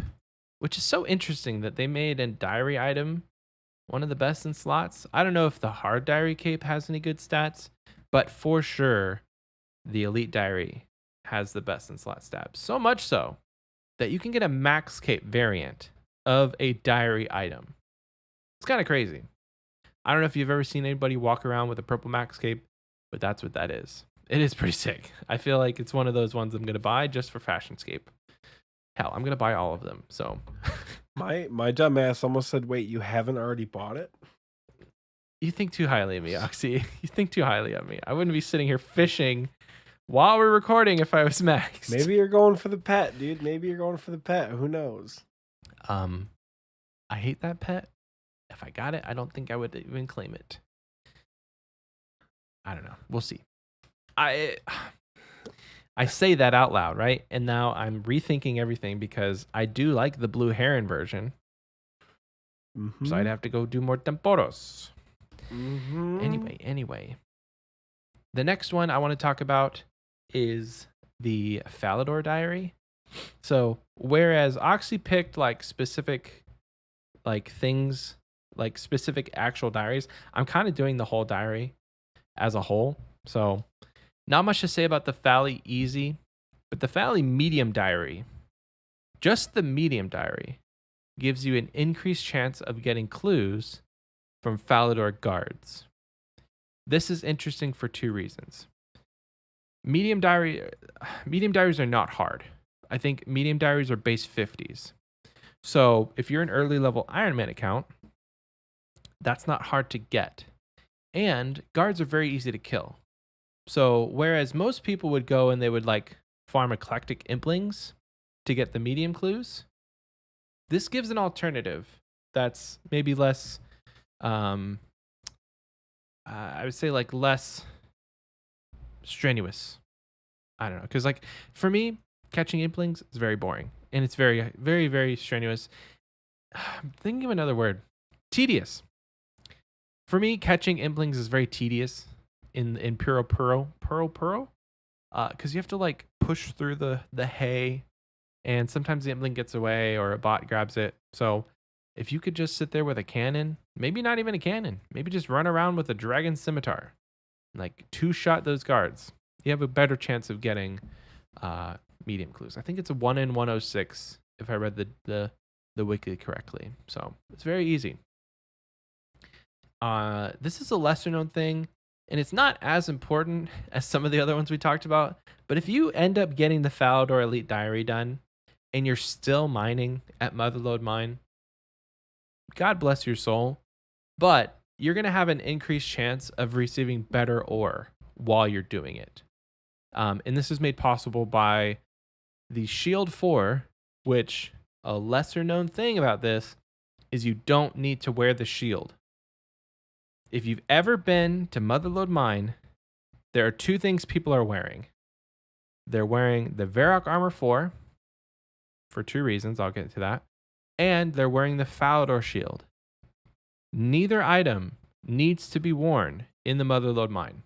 which is so interesting that they made a diary item one of the best in slots. I don't know if the hard diary cape has any good stats, but for sure the elite diary has the best in slot stabs. So much so that you can get a max cape variant of a diary item. It's kind of crazy. I don't know if you've ever seen anybody walk around with a purple max cape, but that's what that is. It is pretty sick. I feel like it's one of those ones I'm going to buy just for Fashionscape. Hell, I'm going to buy all of them. So My dumb ass almost said, "Wait, you haven't already bought it?" you think too highly of me, Oxie. You think too highly of me. I wouldn't be sitting here fishing while we're recording if I was maxed. Maybe you're going for the pet, dude. Maybe you're going for the pet. Who knows? I hate that pet. If I got it, I don't think I would even claim it. I don't know. We'll see. I say that out loud, right? And now I'm rethinking everything because I do like the blue heron version. So I'd have to go do more temporos. Anyway. The next one I want to talk about is the Falador diary. So whereas Oxie picked like specific like things, like specific actual diaries, I'm kind of doing the whole diary as a whole. So not much to say about the Fally Easy, but the Fally Medium diary, just the medium diary, gives you an increased chance of getting clues from Falador guards. This is interesting for two reasons. Medium diaries are not hard. I think medium diaries are base 50s. So if you're an early level Iron Man account, that's not hard to get. And guards are very easy to kill. So whereas most people would go and they would like farm eclectic implings to get the medium clues, this gives an alternative that's maybe less, I would say like less strenuous. I don't know. Because like for me, catching implings is very boring. And it's very, very, very strenuous. I'm thinking of another word. Tedious. For me, catching implings is very tedious in Puro. Because you have to like push through the hay, and sometimes the impling gets away or a bot grabs it. So if you could just sit there with a cannon, maybe not even a cannon, maybe just run around with a dragon scimitar, like two-shot those guards, you have a better chance of getting medium clues. I think it's a 1 in 106 if I read the wiki correctly. So it's very easy. This is a lesser known thing, and it's not as important as some of the other ones we talked about. But if you end up getting the Falador Elite Diary done and you're still mining at Motherlode Mine, God bless your soul. But you're going to have an increased chance of receiving better ore while you're doing it. And this is made possible by the Shield 4, which a lesser known thing about this is you don't need to wear the shield. If you've ever been to Motherlode Mine, there are two things people are wearing. They're wearing the Varrock Armor 4 for two reasons. I'll get to that. And they're wearing the Falador Shield. Neither item needs to be worn in the Motherlode Mine.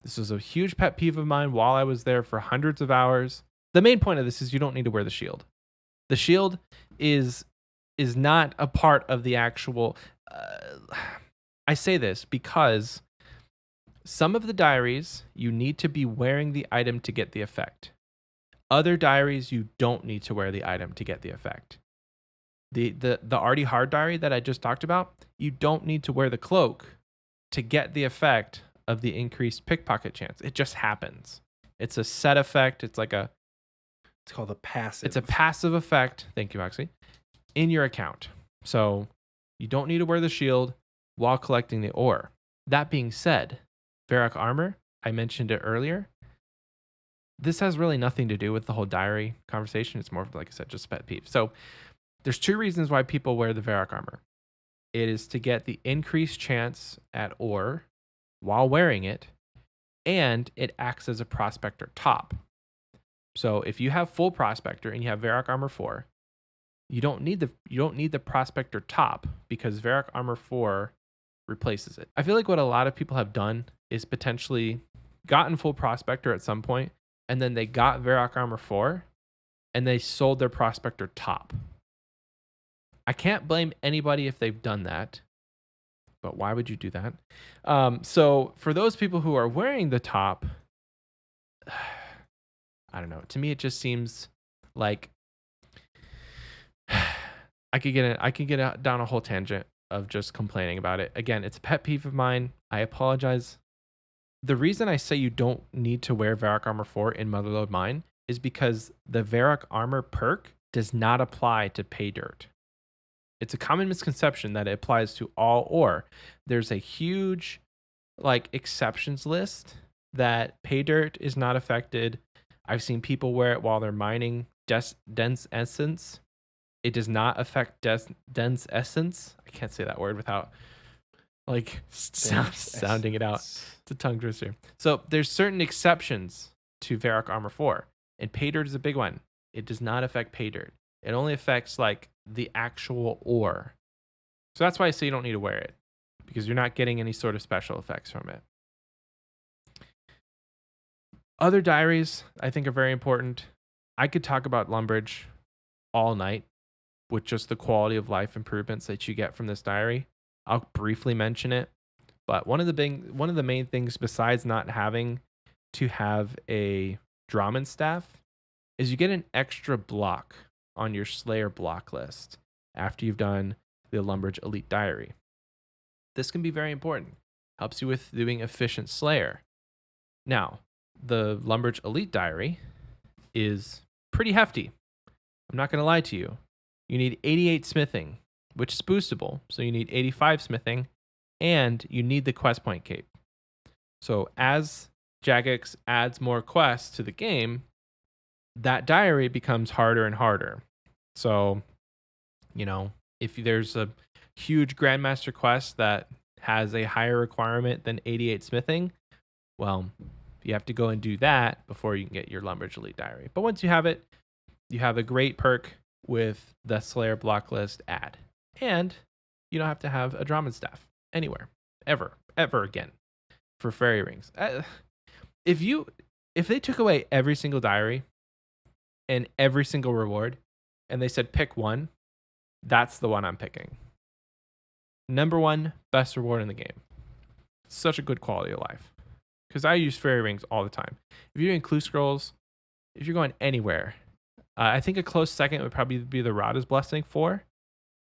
This was a huge pet peeve of mine while I was there for hundreds of hours. The main point of this is you don't need to wear the shield. The shield is not a part of the actual... I say this because some of the diaries, you need to be wearing the item to get the effect. Other diaries, you don't need to wear the item to get the effect. The Artie Hard diary that I just talked about, you don't need to wear the cloak to get the effect of the increased pickpocket chance. It just happens. It's a set effect. It's called a passive. It's a passive effect. Thank you, Oxie. In your account. So you don't need to wear the shield while collecting the ore. That being said, Varrock Armor, I mentioned it earlier. This has really nothing to do with the whole diary conversation. It's more, like I said, just a pet peeve. So there's two reasons why people wear the Varrock Armor. It is to get the increased chance at ore while wearing it, and it acts as a prospector top. So if you have full prospector and you have Varrock Armor 4, you don't need the prospector top because Varrock Armor 4 replaces it. I feel like what a lot of people have done is potentially gotten full prospector at some point, and then they got Varrock Armor 4 and they sold their prospector top. I can't blame anybody if they've done that, but why would you do that? So for those people who are wearing the top, I don't know. To me, it just seems like I could get down a whole tangent of just complaining about it. Again, it's a pet peeve of mine. I apologize. The reason I say you don't need to wear Varrock Armor 4 in Motherlode Mine is because the Varrock Armor perk does not apply to pay dirt. It's a common misconception that it applies to all ore. There's a huge exceptions list that pay dirt is not affected. I've seen people wear it while they're mining dense essence. It does not affect dense essence. I can't say that word without Like Thanks, sounding it out. essence. It's a tongue twister. So there's certain exceptions to Varrock Armor 4, and pay dirt is a big one. It does not affect pay dirt. It only affects like the actual ore. So that's why I say you don't need to wear it, because you're not getting any sort of special effects from it. Other diaries I think are very important. I could talk about Lumbridge all night with just the quality of life improvements that you get from this diary. I'll briefly mention it, but one of the main things besides not having to have a Draman staff is you get an extra block on your Slayer block list after you've done the Lumbridge Elite Diary. This can be very important. Helps you with doing efficient Slayer. Now, the Lumbridge Elite Diary is pretty hefty. I'm not going to lie to you. You need 88 smithing, which is boostable. So you need 85 smithing, and you need the quest point cape. So as Jagex adds more quests to the game, that diary becomes harder and harder. So, you know, if there's a huge Grandmaster quest that has a higher requirement than 88 smithing, well, you have to go and do that before you can get your Lumbridge Elite Diary. But once you have it, you have a great perk with the Slayer block list add. And you don't have to have a Draman staff anywhere, ever again for fairy rings. If they took away every single diary and every single reward and they said pick one, that's the one I'm picking. Number one, best reward in the game. Such a good quality of life. Because I use fairy rings all the time. If you're doing clue scrolls, if you're going anywhere, I think a close second would probably be the Rada's Blessing 4.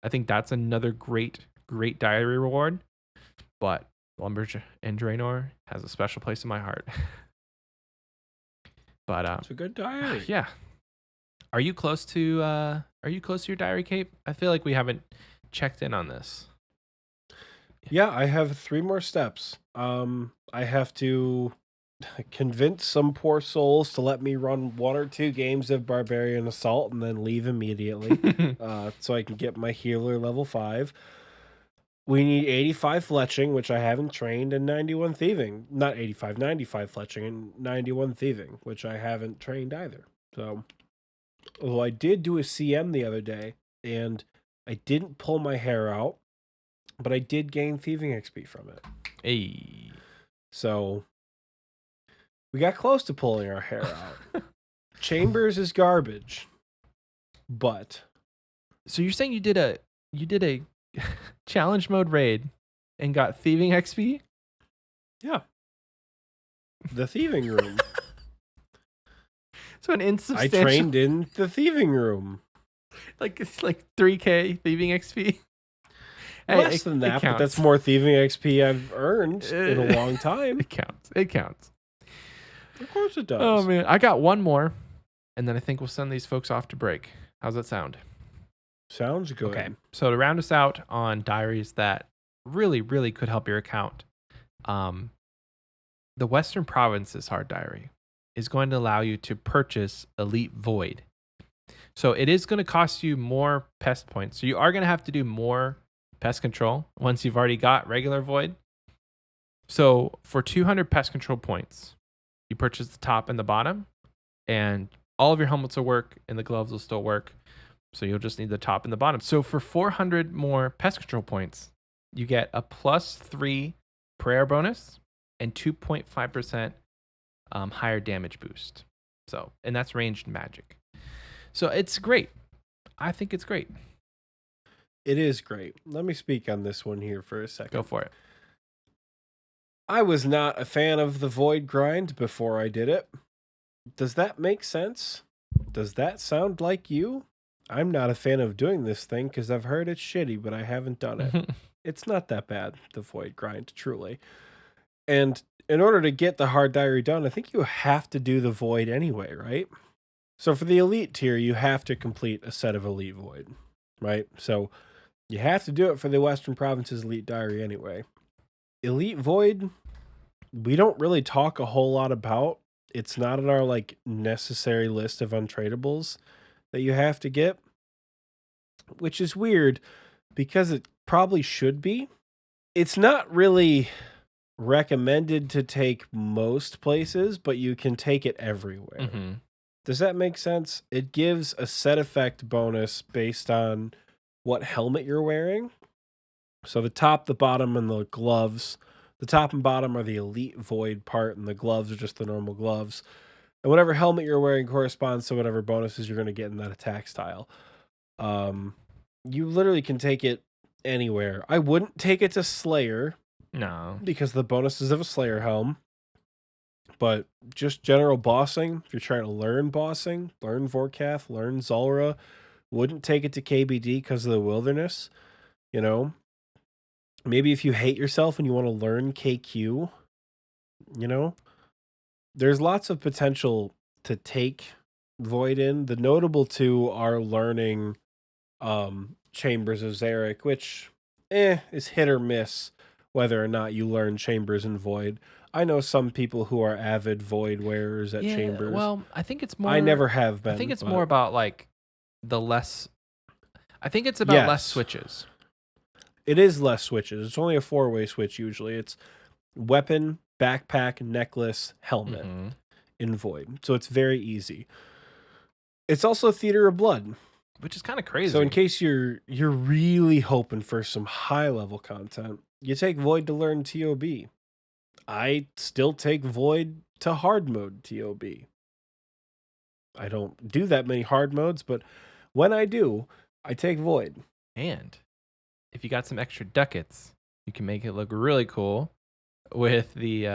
I think that's another great diary reward. But Lumbridge and Draenor has a special place in my heart. But It's a good diary. yeah. Are you close to your diary cape? I feel like we haven't checked in on this. Yeah, I have 3 more steps. I have to convince some poor souls to let me run 1 or 2 games of Barbarian Assault and then leave immediately, so I can get my healer level 5. We need 85 fletching, which I haven't trained, and 91 thieving. Not 85, 95 fletching and 91 thieving, which I haven't trained either. So, although I did do a CM the other day, and I didn't pull my hair out, but I did gain thieving XP from it. Hey. So we got close to pulling our hair out. Chambers is garbage, but So you're saying you did a challenge mode raid and got thieving XP? yeah, the thieving room. So an I insubstantial. trained in the thieving room. It's like 3K thieving XP. Less than that, but that's more thieving XP I've earned in a long time. It counts. It counts. Of course it does. Oh man, I got one more, and then I think we'll send these folks off to break. How's that sound? Sounds good. Okay. So to round us out on diaries that really, really could help your account, the Western Provinces Hard Diary is going to allow you to purchase Elite Void. So it is going to cost you more pest points. So you are going to have to do more pest control once you've already got regular Void. So for 200 pest control points, you purchase the top and the bottom, and all of your helmets will work and the gloves will still work. So you'll just need the top and the bottom. So for 400 more pest control points, you get a +3 prayer bonus and 2.5% higher damage boost. So, and that's ranged magic. So it's great. I think it's great. It is great. Let me speak on this one here for a second. Go for it. I was not a fan of the Void grind before I did it. Does that make sense? Does that sound like you? I'm not a fan of doing this thing because I've heard it's shitty, but I haven't done it. It's not that bad, the Void grind, truly. And in order to get the hard diary done, I think you have to do the Void anyway, right? So for the Elite tier, you have to complete a set of Elite Void, right? So you have to do it for the Western Provinces Elite Diary anyway. Elite Void, we don't really talk a whole lot about. It's not in our like necessary list of untradables that you have to get, which is weird because it probably should be. It's not really recommended to take most places, but you can take it everywhere. Mm-hmm. Does that make sense? It gives a set effect bonus based on what helmet you're wearing. So the top, the bottom, and the gloves. The top and bottom are the elite void part, and the gloves are just the normal gloves. And whatever helmet you're wearing corresponds to whatever bonuses you're going to get in that attack style. You literally can take it anywhere. I wouldn't take it to Slayer No. because the bonuses of a Slayer helm. But just general bossing, if you're trying to learn bossing, learn Vorkath, learn Zulrah, wouldn't take it to KBD because of the wilderness. You know, maybe if you hate yourself and you want to learn KQ, you know, there's lots of potential to take Void in. The notable two are learning Chambers of Zarek, which is hit or miss whether or not you learn Chambers and Void. I know some people who are avid Void wearers at Chambers. Well, I think it's more. I never have been. I think it's more about like the less. I think it's about less switches. It is less switches. It's only a 4-way switch usually. It's weapon, backpack, necklace, helmet in Void. So it's very easy. It's also Theater of Blood, which is kind of crazy. So in case you're really hoping for some high level content, you take Void to learn TOB. I still take Void to hard mode TOB. I don't do that many hard modes, but when I do, I take Void. And if you got some extra ducats, you can make it look really cool with the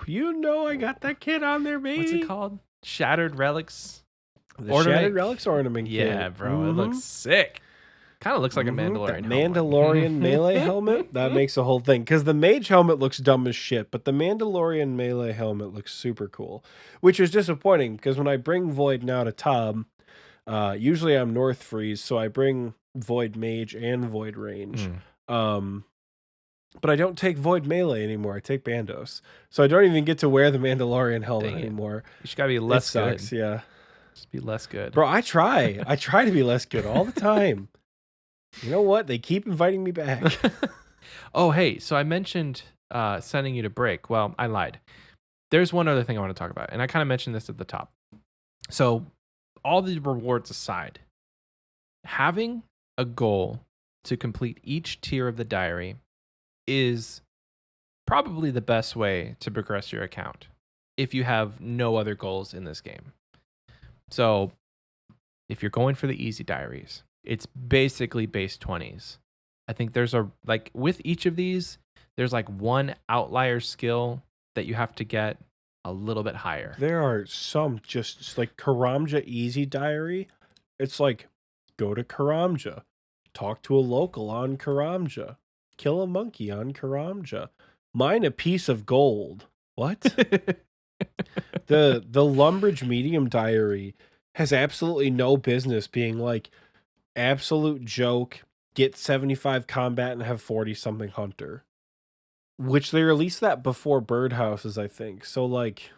you know I got that kit on there, baby. What's it called? Shattered Relics. The Shattered Relics ornament kit. Yeah, bro. It looks sick. Kind of looks like a Mandalorian helmet. Mandalorian melee helmet? That makes the whole thing. Because the mage helmet looks dumb as shit, but the Mandalorian melee helmet looks super cool. Which is disappointing, because when I bring Void now to Tob, usually I'm North Freeze, so I bring Void Mage and Void Range. But I don't take Void Melee anymore. I take Bandos. So I don't even get to wear the Mandalorian helmet anymore. You just gotta be less good. Yeah. Just be less good. Bro, I try. I try to be less good all the time. You know what? They keep inviting me back. Oh, hey. So I mentioned sending you to break. Well, I lied. There's one other thing I want to talk about. And I kind of mentioned this at the top. So all the rewards aside, having a goal to complete each tier of the diary is probably the best way to progress your account if you have no other goals in this game. So if you're going for the easy diaries, it's basically base 20s. I think there's with each of these, there's like one outlier skill that you have to get a little bit higher. There are some just like Karamja easy diary. It's like, go to Karamja, talk to a local on Karamja, kill a monkey on Karamja, mine a piece of gold. What? The Lumbridge medium diary has absolutely no business being like absolute joke, get 75 combat and have 40 something hunter, which they released that before birdhouses, I think. So like,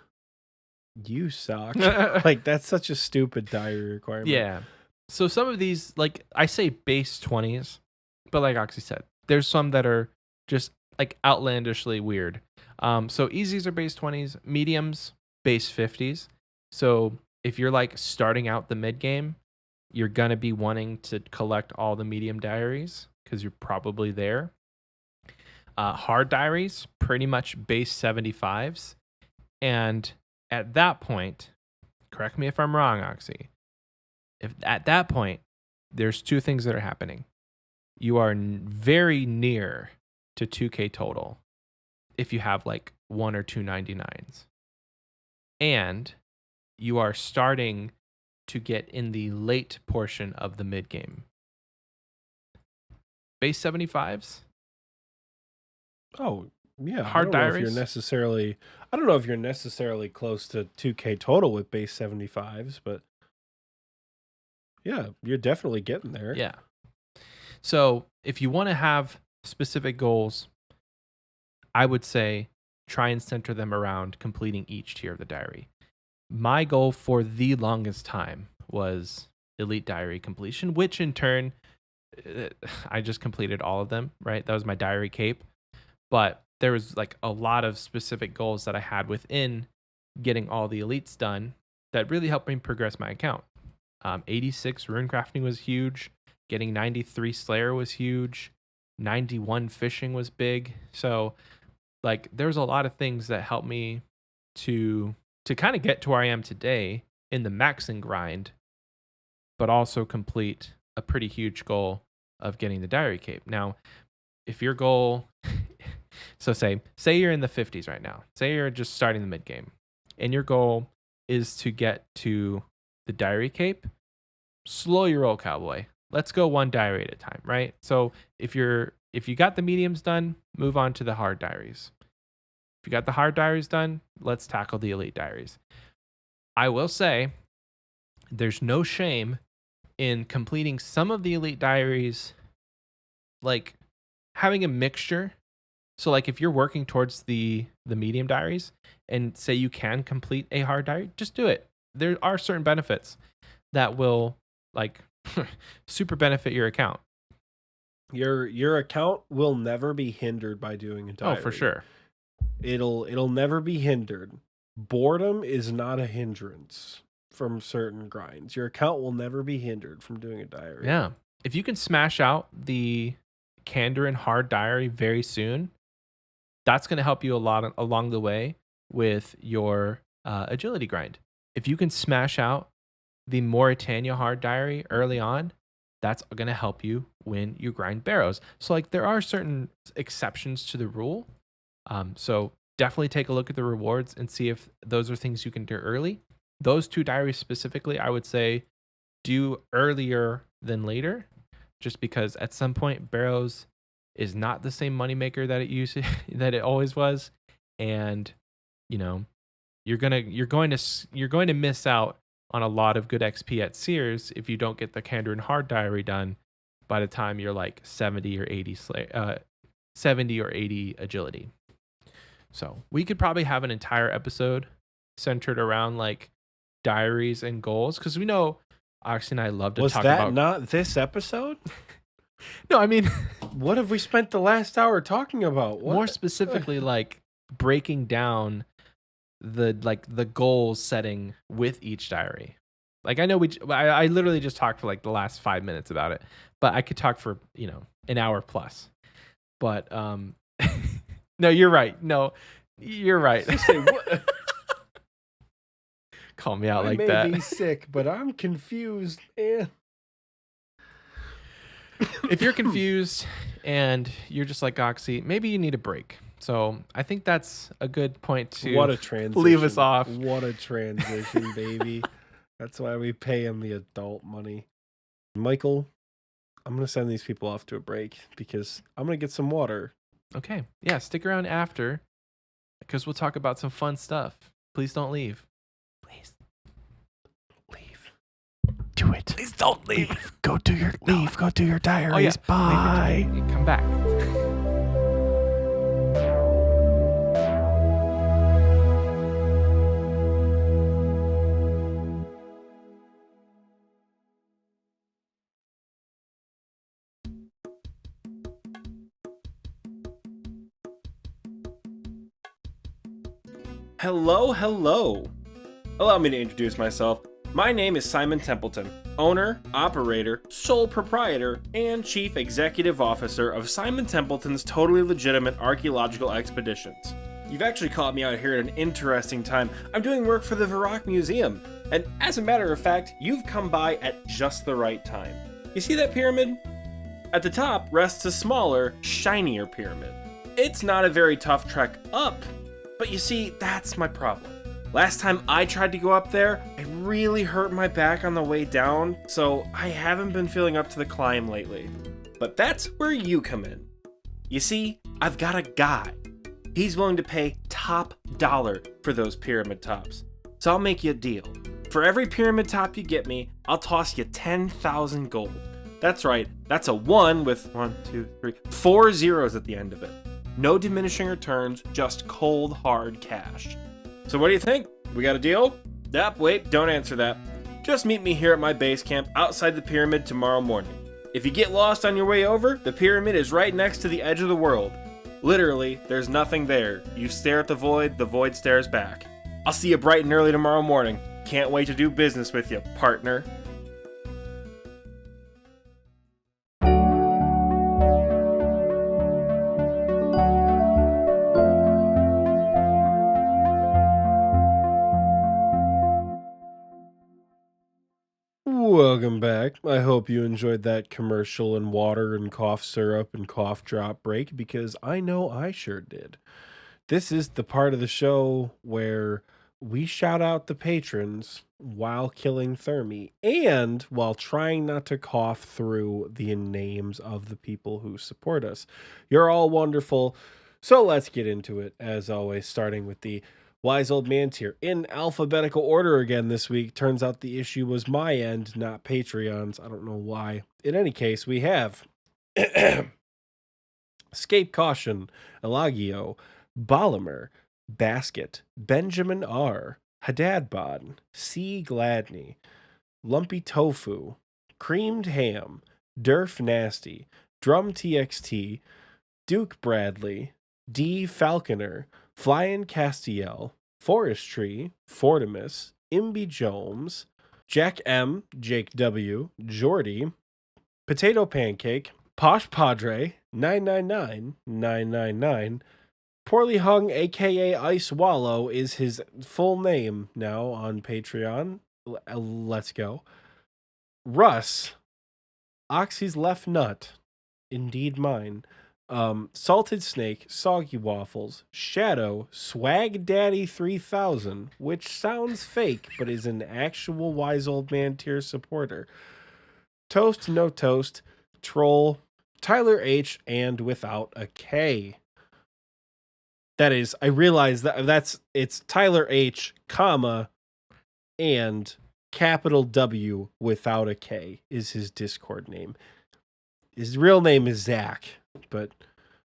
you suck. Like, that's such a stupid diary requirement. Yeah. So some of these, like I say base 20s, but like Oxie said, there's some that are just like outlandishly weird. So easies are base 20s, mediums base 50s. So if you're like starting out the mid game, you're gonna be wanting to collect all the medium diaries because you're probably there. Hard diaries, pretty much base 75s. And at that point, correct me if I'm wrong, Oxie, if at that point, there's two things that are happening. You are very near to 2K total if you have like 1 or 2 99s. And you are starting to get in the late portion of the mid game. Base 75s? Oh, yeah. Hard diaries? I don't know if you're necessarily close to 2K total with base 75s, but yeah, you're definitely getting there. Yeah. So if you want to have specific goals, I would say try and center them around completing each tier of the diary. My goal for the longest time was Elite Diary completion, which in turn I just completed all of them, right? That was my diary cape. But there was like a lot of specific goals that I had within getting all the elites done that really helped me progress my account. 86 rune crafting was huge. Getting 93 Slayer was huge. 91 fishing was big. So like there's a lot of things that helped me to kind of get to where I am today in the maxing grind, but also complete a pretty huge goal of getting the diary cape. Now, if your goal so say you're in the 50s right now. Say you're just starting the mid game and your goal is to get to the diary cape. Slow your roll, cowboy. Let's go one diary at a time, right? So if you got the mediums done, move on to the hard diaries. If you got the hard diaries done, let's tackle the elite diaries. I will say there's no shame in completing some of the elite diaries, like having a mixture. So like if you're working towards the medium diaries and say you can complete a hard diary, just do it. There are certain benefits that will like super benefit your account. Your account will never be hindered by doing a diary. Oh, for sure. It'll never be hindered. Boredom is not a hindrance from certain grinds. Your account will never be hindered from doing a diary. Yeah. If you can smash out the Kandarin hard diary very soon, that's going to help you a lot along the way with your agility grind. If you can smash out the Mauritania hard diary early on, that's going to help you when you grind barrows. So like there are certain exceptions to the rule. So definitely take a look at the rewards and see if those are things you can do early. Those two diaries specifically, I would say do earlier than later, just because at some point barrows is not the same moneymaker that that it always was. And you know, you're going to miss out on a lot of good XP at Sears if you don't get the Kandarin hard diary done by the time you're like 70 or 80 agility. So we could probably have an entire episode centered around like diaries and goals, because we know Oxie and I love to talk about. Was that not this episode? No, I mean, what have we spent the last hour talking about? What? More specifically, like breaking down the goal setting with each diary. Like I know I literally just talked for like the last 5 minutes about it, but I could talk for an hour plus. But no, you're right. No, you're right. Call me out like that. I may be sick, but I'm confused, man. If you're confused and you're just like Oxie, maybe you need a break. So I think that's a good point to leave us off. What a transition, baby. That's why we pay him the adult money. Michael, I'm going to send these people off to a break because I'm going to get some water. Okay. Yeah, stick around after because we'll talk about some fun stuff. Please don't leave. Please. Leave. Do it. Please don't leave. Go do your diaries. Oh, yeah. Bye. Come back. Hello. Allow me to introduce myself. My name is Simon Templeton, owner, operator, sole proprietor, and chief executive officer of Simon Templeton's totally legitimate archaeological expeditions. You've actually caught me out here at an interesting time. I'm doing work for the Varrock Museum, and as a matter of fact, you've come by at just the right time. You see that pyramid? At the top rests a smaller, shinier pyramid. It's not a very tough trek up, but you see, that's my problem. Last time I tried to go up there, I really hurt my back on the way down, so I haven't been feeling up to the climb lately. But that's where you come in. You see, I've got a guy. He's willing to pay top dollar for those pyramid tops. So I'll make you a deal. For every pyramid top you get me, I'll toss you 10,000 gold. That's right, that's a 1 with 4 zeros at the end of it. No diminishing returns, just cold, hard cash. So what do you think? We got a deal? Wait, don't answer that. Just meet me here at my base camp outside the pyramid tomorrow morning. If you get lost on your way over, the pyramid is right next to the edge of the world. Literally, there's nothing there. You stare at the void stares back. I'll see you bright and early tomorrow morning. Can't wait to do business with you, partner. Welcome back. I hope you enjoyed that commercial and water and cough syrup and cough drop break, because I know I sure did. This is the part of the show where we shout out the patrons while killing Thermi and while trying not to cough through the names of the people who support us. You're all wonderful. So let's get into it, as always, starting with the Wise Old Man tier in alphabetical order again this week. Turns out the issue was my end, not Patreon's. I don't know why. In any case, we have Escape Caution, Elagio, Bolimer, Basket, Benjamin R., Hadadbod, C. Gladney, Lumpy Tofu, Creamed Ham, Durf Nasty, Drum TXT, Duke Bradley, D. Falconer, Flyin' Castiel, Forestry, Fortimus, Imby Jones, Jack M, Jake W, Jordy, Potato Pancake, Posh Padre, 999, Poorly Hung, aka Ice Wallow, is his full name now on Patreon. Let's go. Russ, Oxie's Left Nut, indeed mine. Salted Snake, Soggy Waffles, Shadow, Swag Daddy 3000, which sounds fake but is an actual Wise Old Man tier supporter. Toast No Toast, Troll, Tyler H, and without a K. That is, I realize it's Tyler H, comma, and capital W without a K is his Discord name. His real name is Zach, but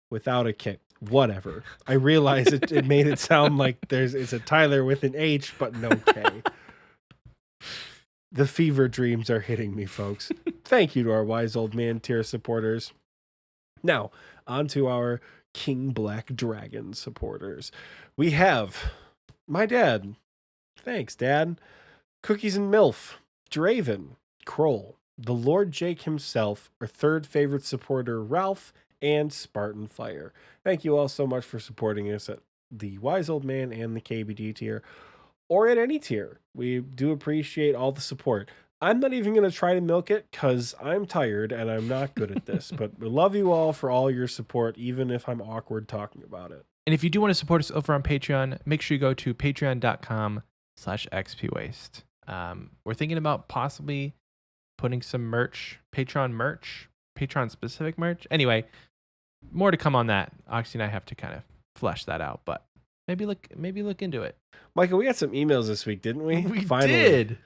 without a K. Whatever. I realize it made it sound like it's a Tyler with an H, but no K. The fever dreams are hitting me, folks. Thank you to our Wise Old Man tier supporters. Now, on to our King Black Dragon supporters. We have my dad. Thanks, Dad. Cookies and Milf, Draven, Kroll, the Lord Jake himself, our third favorite supporter, Ralph, and Spartan Fire. Thank you all so much for supporting us at the Wise Old Man and the KBD tier, or at any tier. We do appreciate all the support. I'm not even going to try to milk it because I'm tired and I'm not good at this, but we love you all for all your support, even if I'm awkward talking about it. And if you do want to support us over on Patreon, make sure you go to patreon.com/Xpwaste. We're thinking about possibly putting some merch, Patreon specific merch. Anyway, more to come on that. Oxie and I have to kind of flesh that out, but maybe look into it. Michael, we got some emails this week, didn't we? We Finally. did.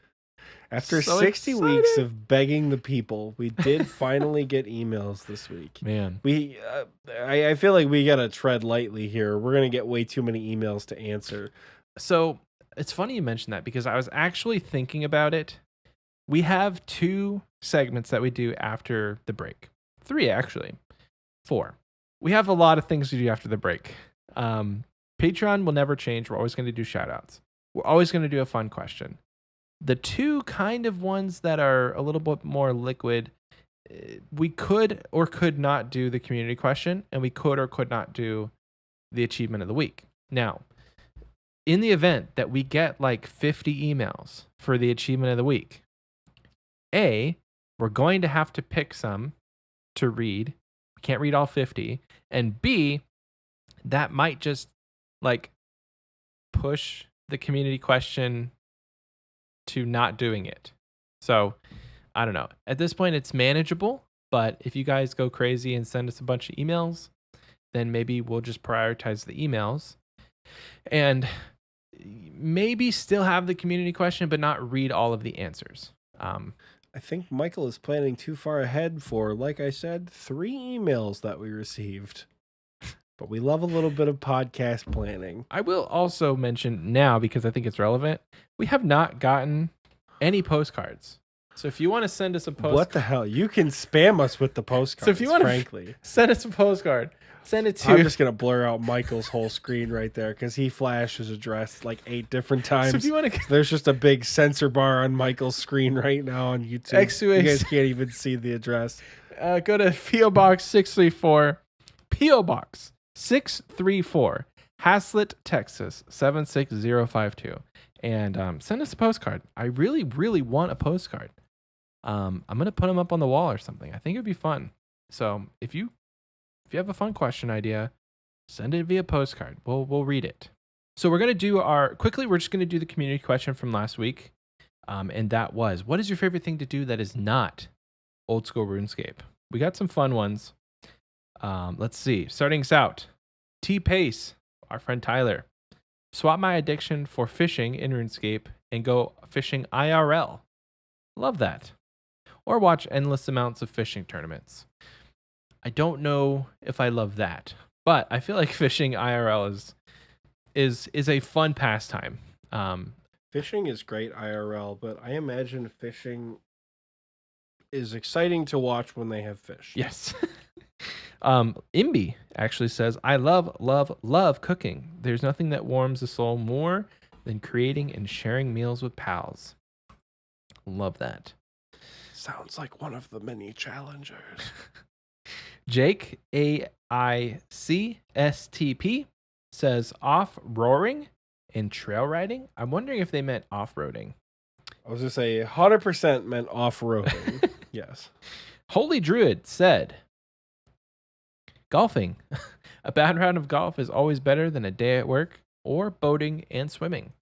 After So 60 excited. weeks of begging the people, we did finally get emails this week. Man. I feel like we got to tread lightly here. We're going to get way too many emails to answer. So it's funny you mentioned that because I was actually thinking about it. We have 2 segments that we do after the break. 3, actually. 4. We have a lot of things to do after the break. Patreon will never change. We're always going to do shout outs. We're always going to do a fun question. The 2 kind of ones that are a little bit more liquid, we could or could not do the community question, and we could or could not do the achievement of the week. Now, in the event that we get like 50 emails for the achievement of the week, A, we're going to have to pick some to read. We can't read all 50. And B, that might just like push the community question to not doing it. So I don't know. At this point, it's manageable. But if you guys go crazy and send us a bunch of emails, then maybe we'll just prioritize the emails and maybe still have the community question, but not read all of the answers. I think Michael is planning too far ahead for, like I said, 3 emails that we received. But we love a little bit of podcast planning. I will also mention now, because I think it's relevant, we have not gotten any postcards. So if you want to send us a postcard, What the hell? You can spam us with the postcards. So if you want frankly, send us a postcard. Send it to. I'm just gonna blur out Michael's whole screen right there because he flashed his address like 8 different times. So if you want to, there's just a big censor bar on Michael's screen right now on YouTube. Xpwaste. You guys can't even see the address. go to PO Box 634, PO Box 634, Haslet, Texas 76052, and send us a postcard. I really, really want a postcard. I'm gonna put them up on the wall or something. I think it'd be fun. So if you have a fun question idea, send it via postcard. We'll read it. So we're gonna do we're just gonna do the community question from last week, and that was, what is your favorite thing to do that is not Old School RuneScape? We got some fun ones. Let's see. Starting us out, T Pace, our friend Tyler, swap my addiction for fishing in RuneScape and go fishing IRL. Love that. Or watch endless amounts of fishing tournaments. I don't know if I love that, but I feel like fishing IRL is a fun pastime. Fishing is great IRL, but I imagine fishing is exciting to watch when they have fish. Yes. Imbi actually says, I love cooking. There's nothing that warms the soul more than creating and sharing meals with pals. Love that. Sounds like one of the many challengers. Jake AICSTP says off roaring and trail riding. I'm wondering if they meant off-roading. I was going to say 100% meant off-roading. Yes. Holy Druid said, golfing. A bad round of golf is always better than a day at work or boating and swimming.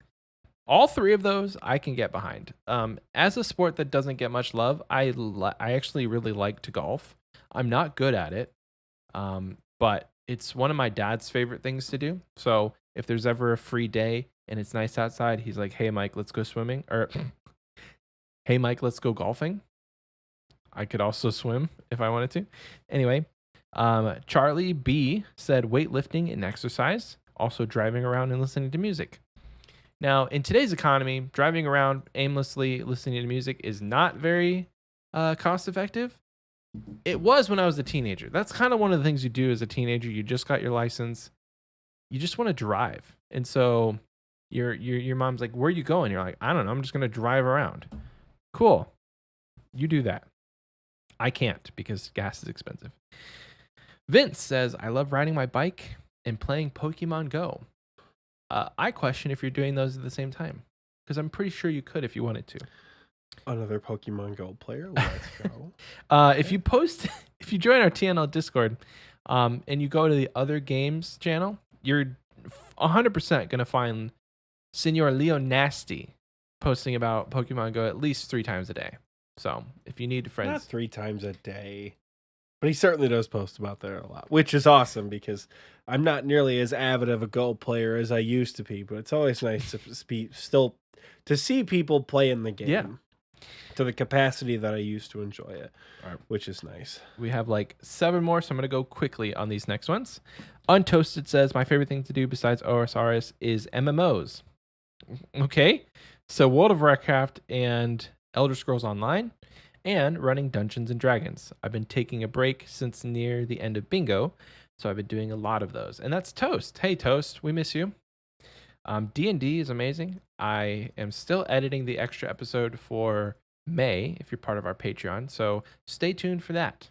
All three of those I can get behind. As a sport that doesn't get much love, I actually really like to golf. I'm not good at it, but it's one of my dad's favorite things to do. So if there's ever a free day and it's nice outside, he's like, hey, Mike, let's go swimming. Or, hey, Mike, let's go golfing. I could also swim if I wanted to. Anyway, Charlie B said weightlifting and exercise, also driving around and listening to music. Now, in today's economy, driving around aimlessly listening to music is not very cost effective. It was when I was a teenager. That's kind of one of the things you do as a teenager. You just got your license. You just want to drive. And so your mom's like, where are you going? You're like, I don't know. I'm just going to drive around. Cool. You do that. I can't because gas is expensive. Vince says, I love riding my bike and playing Pokemon Go. I question if you're doing those at the same time, because I'm pretty sure you could if you wanted to. Another Pokemon Go player. Let's go. If you join our TNL Discord, and you go to the other games channel, you're 100% gonna find Senor Leo Nasty posting about Pokemon Go at least 3 times a day. So if you need friends, Not 3 times a day, but he certainly does post about that a lot, which is awesome because I'm not nearly as avid of a Go player as I used to be. But it's always nice to see people play in the game to the capacity that I used to enjoy it, which is nice. We have like 7 more, so I'm gonna go quickly on these next ones. Untoasted says, my favorite thing to do besides Osrs is MMOs. Okay, so World of Warcraft and Elder Scrolls Online, and running Dungeons and Dragons. I've been taking a break since near the end of Bingo, so I've been doing a lot of those. And that's Toast. Hey, Toast, we miss you. D&D is amazing. I am still editing the extra episode for May, if you're part of our Patreon, so stay tuned for that.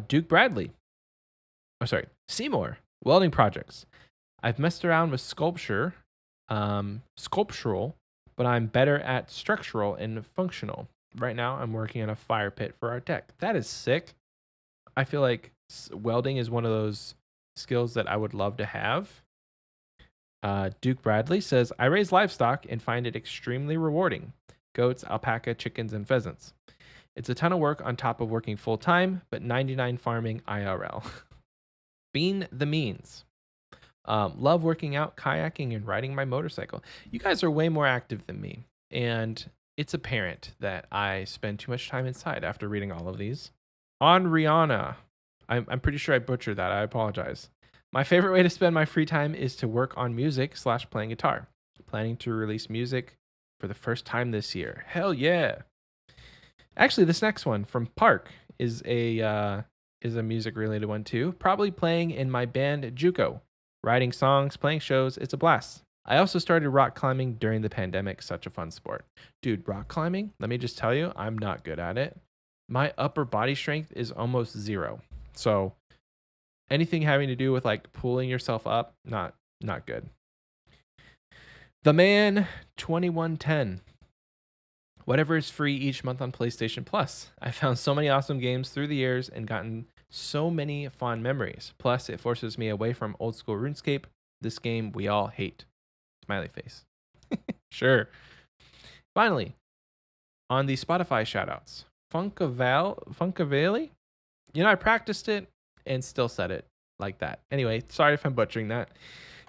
Duke Bradley. Seymour. Welding projects. I've messed around with sculptural, but I'm better at structural and functional. Right now, I'm working on a fire pit for our deck. That is sick. I feel like welding is one of those skills that I would love to have. Duke Bradley says, I raise livestock and find it extremely rewarding. Goats, alpaca, chickens, and pheasants. It's a ton of work on top of working full time, but 99 farming IRL. Bean the means. Love working out, kayaking, and riding my motorcycle. You guys are way more active than me, and it's apparent that I spend too much time inside after reading all of these. On Rihanna. I'm pretty sure I butchered that. I apologize. My favorite way to spend my free time is to work on music / playing guitar. Planning to release music for the first time this year. Hell yeah. Actually, this next one from Park is a music related one too. Probably playing in my band JUCO, writing songs, playing shows. It's a blast. I also started rock climbing during the pandemic. Such a fun sport. Dude, rock climbing, let me just tell you, I'm not good at it. My upper body strength is almost 0. So anything having to do with like pulling yourself up, not good. The Man 2110. Whatever is free each month on PlayStation Plus. I found so many awesome games through the years and gotten so many fond memories. Plus, it forces me away from Old School RuneScape, this game we all hate. Smiley face. Sure. Finally, on the Spotify shoutouts, Funkavali. I practiced it and still said it like that. Anyway, sorry if I'm butchering that.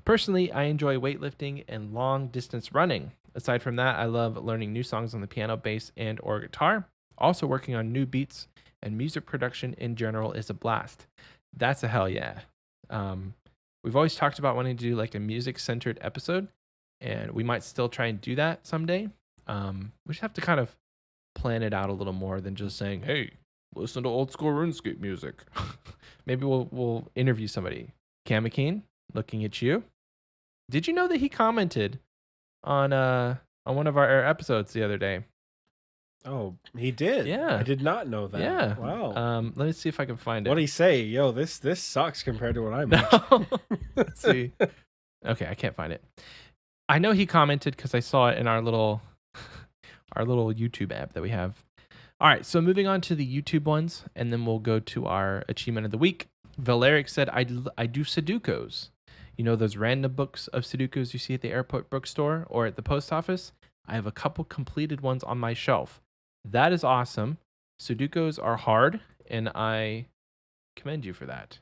Personally, I enjoy weightlifting and long distance running. Aside from that, I love learning new songs on the piano, bass, and or guitar. Also working on new beats and music production in general is a blast. That's a hell yeah. We've always talked about wanting to do like a music-centered episode, and we might still try and do that someday. We just have to kind of plan it out a little more than just saying, hey, listen to Old School RuneScape music. Maybe we'll interview somebody. Kamakeen, looking at you. Did you know that he commented on one of our episodes the other day? Oh, he did. Yeah. I did not know that. Yeah. Wow. Let me see if I can find it. What'd he say? Yo, this sucks compared to what I'm No. Let's see. Okay, I can't find it. I know he commented because I saw it in our little YouTube app that we have. All right, so moving on to the YouTube ones, and then we'll go to our achievement of the week. Valeric said, I do Sudokus. You know those random books of Sudokus you see at the airport bookstore or at the post office? I have a couple completed ones on my shelf. That is awesome. Sudokus are hard, and I commend you for that.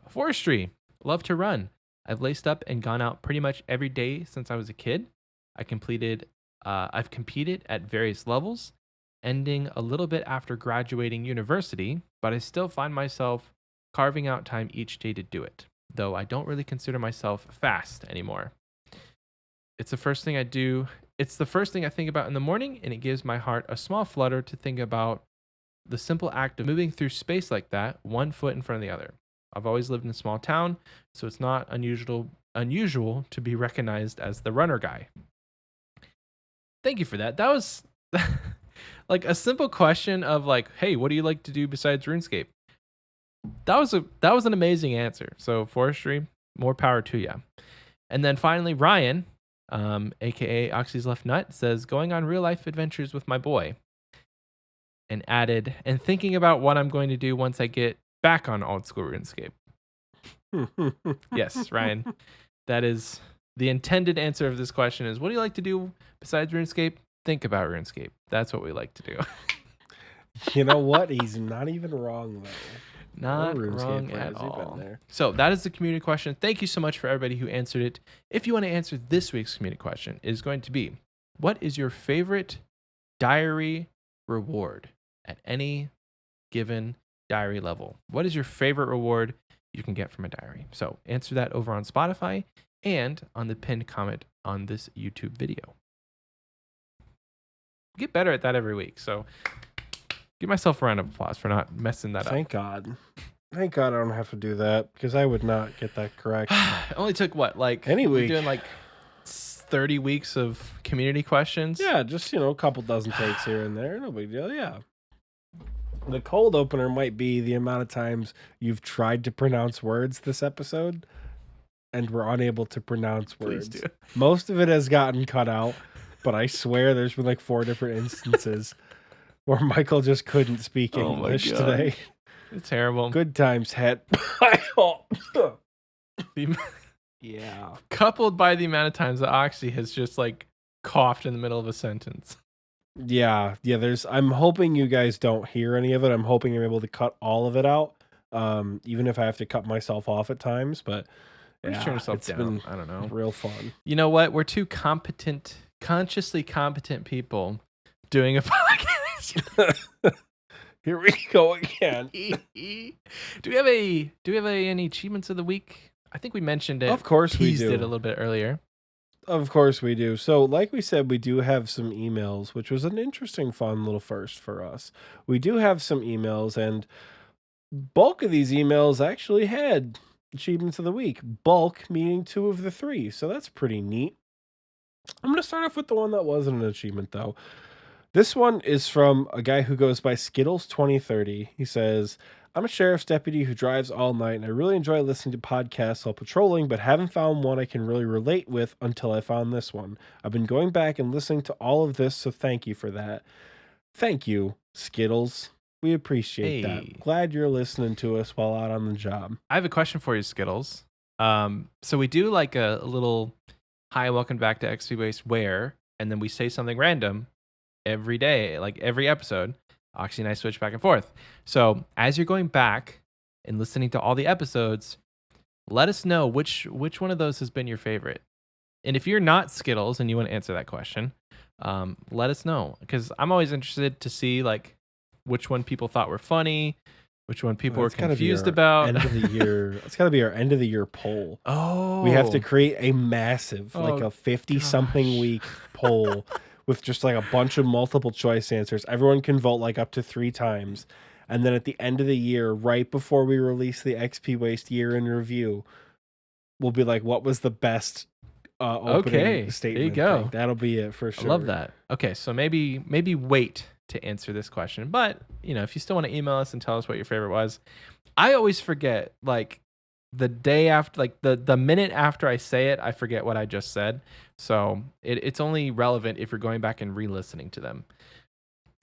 Forestry, love to run. I've laced up and gone out pretty much every day since I was a kid. I've competed at various levels, ending a little bit after graduating university, but I still find myself carving out time each day to do it, though I don't really consider myself fast anymore. It's the first thing I do. It's the first thing I think about in the morning, and it gives my heart a small flutter to think about the simple act of moving through space like that, one foot in front of the other. I've always lived in a small town, so it's not unusual to be recognized as the runner guy. Thank you for that. That was like a simple question of like, hey, what do you like to do besides RuneScape? That was an amazing answer. So forestry, more power to you. And then finally, Ryan, aka Oxie's Left Nut, says going on real life adventures with my boy. And added, and thinking about what I'm going to do once I get back on Old School RuneScape. Yes, Ryan. That is the intended answer of this question is, what do you like to do besides RuneScape? Think about RuneScape. That's what we like to do. You know what? He's not even wrong, though. Not wrong at all. So that is the community question. Thank you so much for everybody who answered it. If you want to answer this week's community question, it is going to be, what is your favorite diary reward at any given diary level? What is your favorite reward you can get from a diary? So answer that over on Spotify and on the pinned comment on this YouTube video. Get better at that every week. So give myself a round of applause for not messing that up. Thank God. Thank God I don't have to do that, because I would not get that correct. It only took what, like any week? Doing like 30 weeks of community questions? Yeah, just, a couple dozen takes here and there. No big deal, yeah. The cold opener might be the amount of times you've tried to pronounce words this episode and were unable to pronounce words. Please do. Most of it has gotten cut out, but I swear there's been like 4 different instances where Michael just couldn't speak English today. It's terrible. Good times had. Yeah. Coupled by the amount of times that Oxie has just like coughed in the middle of a sentence. Yeah. I'm hoping you guys don't hear any of it. I'm hoping I'm able to cut all of it out. Even if I have to cut myself off at times, but just turn yourself down. Been I don't know. Real fun. You know what? We're two consciously competent people doing a podcast. Here we go again. Do we have any achievements of the week? I think we mentioned it. Of course we do. Teased it a little bit earlier. Of course we do. So, like we said, we do have some emails, which was an interesting, fun little first for us. We do have some emails, and bulk of these emails actually had achievements of the week. Bulk meaning 2 of the 3, so that's pretty neat. I'm going to start off with the one that wasn't an achievement, though. This one is from a guy who goes by Skittles2030. He says, I'm a sheriff's deputy who drives all night, and I really enjoy listening to podcasts while patrolling, but haven't found one I can really relate with until I found this one. I've been going back and listening to all of this, so thank you for that. Thank you, Skittles. We appreciate that. Glad you're listening to us while out on the job. I have a question for you, Skittles. So we do like a little hi, welcome back to Xpwaste where, and then we say something random every day, like every episode. Oxie and I switch back and forth. So as you're going back and listening to all the episodes, let us know which one of those has been your favorite. And if you're not Skittles and you want to answer that question, let us know, because I'm always interested to see like which one people thought were funny, which one people were confused about. End of the year. It's got to be our end of the year poll. Oh, we have to create a massive, like a 50-something week poll with just like a bunch of multiple choice answers. Everyone can vote like up to 3 times. And then at the end of the year, right before we release the Xpwaste year in review, we'll be like, what was the best opening statement? There you go. Thing. That'll be it for sure. I love that. Okay, so maybe wait to answer this question. But, you know, if you still want to email us and tell us what your favorite was. I always forget, like, the day after, like the minute after I say it, I forget what I just said. So it's only relevant if you're going back and re-listening to them.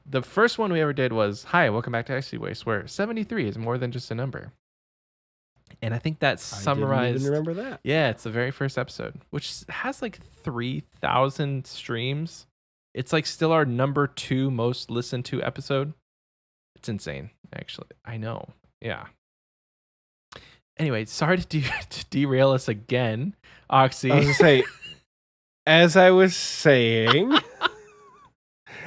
The first one we ever did was, hi, welcome back to Xpwaste, where 73 is more than just a number. And I think that's summarized. I didn't even remember that. Yeah, it's the very first episode, which has like 3,000 streams. It's like still our number 2 most listened to episode. It's insane, actually. I know. Yeah. Anyway, sorry to derail us again, Oxie. I was going to say, as I was saying,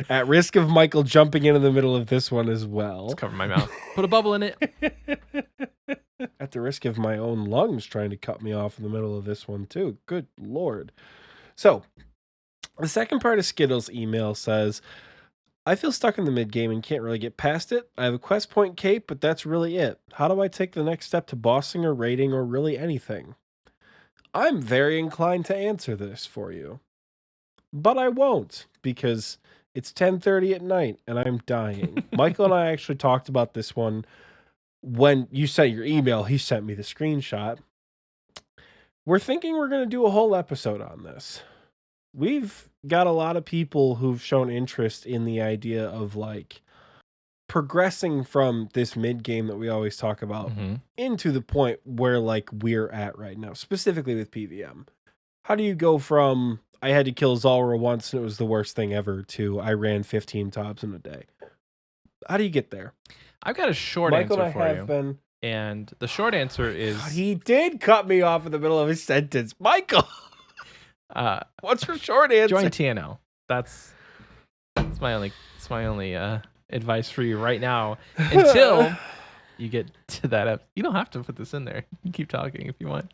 at risk of Michael jumping in the middle of this one as well. Let's cover my mouth. Put a bubble in it. At the risk of my own lungs trying to cut me off in the middle of this one too. Good Lord. So, the second part of Skittles' email says, I feel stuck in the mid-game and can't really get past it. I have a quest point cape, but that's really it. How do I take the next step to bossing or raiding or really anything? I'm very inclined to answer this for you. But I won't, because it's 10:30 at night and I'm dying. Michael and I actually talked about this one when you sent your email. He sent me the screenshot. We're thinking we're going to do a whole episode on this. We've got a lot of people who've shown interest in the idea of like progressing from this mid game that we always talk about into the point where like we're at right now, specifically with PVM. How do you go from I had to kill Zulrah once and it was the worst thing ever to I ran 15 tops in a day? How do you get there? I've got a short Michael answer and I for you. And the short answer is... God, he did cut me off in the middle of his sentence. Michael! What's your short answer? Join TNL. That's my only advice for you right now. Until you get to that. You don't have to put this in there. You can keep talking if you want.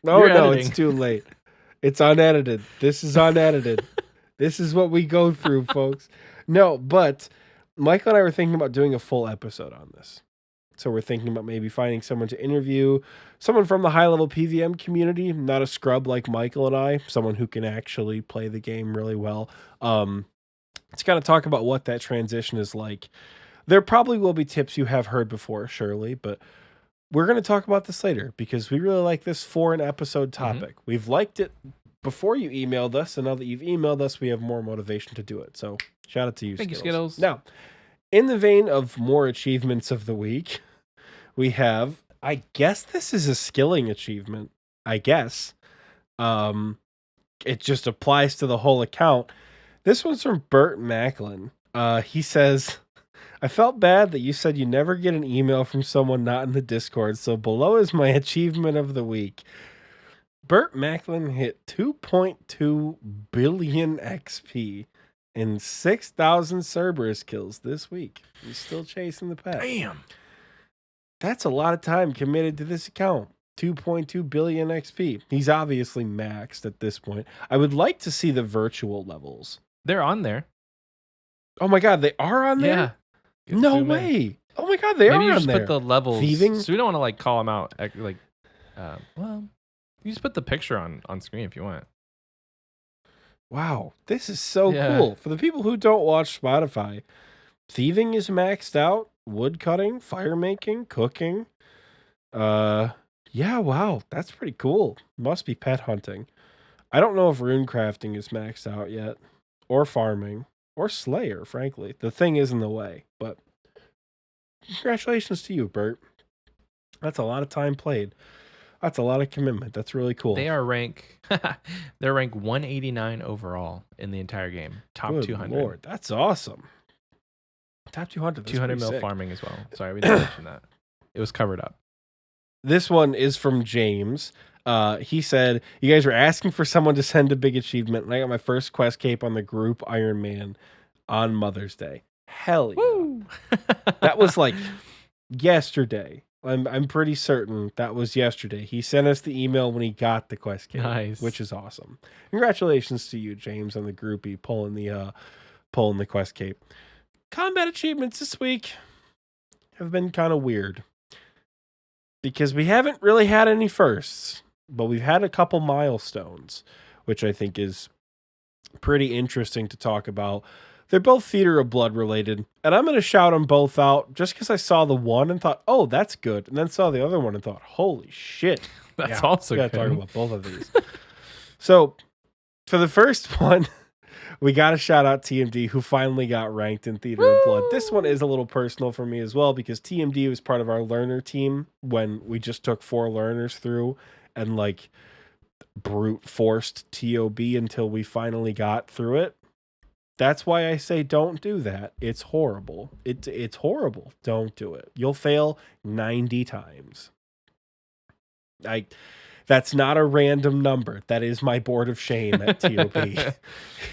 No, it's too late. It's unedited. This is unedited. This is what we go through, folks. No, but Michael and I were thinking about doing a full episode on this. So we're thinking about maybe finding someone to interview, someone from the high-level PVM community, not a scrub like Michael and I, someone who can actually play the game really well. To kind of talk about what that transition is like. There probably will be tips you have heard before, surely, but we're going to talk about this later because we really like this for an episode topic. We've liked it before you emailed us, and now that you've emailed us, we have more motivation to do it. So shout out to you, Thank you, Skittles. Skittles. Now, in the vein of more achievements of the week, we have, I guess this is a skilling achievement, I guess. It just applies to the whole account. This one's from Bert Macklin. He says, I felt bad that you said you never get an email from someone not in the Discord, so below is my achievement of the week. Bert Macklin hit 2.2 billion XP and 6,000 Cerberus kills this week. He's still chasing the pet. Damn. That's a lot of time committed to this account. 2.2 billion XP. He's obviously maxed at this point. I would like to see the virtual levels. They're on there. Oh my god, they are on there? Yeah. No Zoom in. way. Oh my god, they Maybe are you on just there. put the levels. Thieving? So we don't want to like call them out. Well, you just put the picture on screen if you want. Wow, this is so Yeah. cool. For the people who don't watch Spotify, thieving is maxed out, wood cutting, fire making, cooking. Yeah, wow, that's pretty cool. Must be pet hunting. I don't know if rune crafting is maxed out yet, or farming, or Slayer, frankly. The thing is in the way, but congratulations to you, Bert. That's a lot of time played. That's a lot of commitment. That's really cool. They're rank 189 overall in the entire game. Top Good 200. Lord, that's awesome. Top 200. That's 200 pretty mil sick. farming as well. Sorry, we didn't mention that. It was covered up. This one is from James. He said, you guys were asking for someone to send a big achievement, and I got my first quest cape on the group Iron Man on Mother's Day. Hell yeah. Woo! That was like yesterday. I'm pretty certain that was yesterday. He sent us the email when he got the quest cape, Nice. which is awesome. Congratulations to you, James, on the groupie pulling the quest cape. Combat achievements this week have been kind of weird because we haven't really had any firsts, but we've had a couple milestones, which I think is pretty interesting to talk about. They're both Theater of Blood related, and I'm going to shout them both out just because I saw the one and thought, oh, that's good, and then saw the other one and thought, holy shit. That's also we gotta good. talk about both of these. So, for the first one, we got to shout out TMD, who finally got ranked in Theater of Blood. This one is a little personal for me as well, because TMD was part of our learner team when we just took 4 learners through and like brute forced TOB until we finally got through it. That's why I say don't do that. It's horrible. It's horrible. Don't do it. You'll fail 90 times. That's not a random number. That is my board of shame at TOP.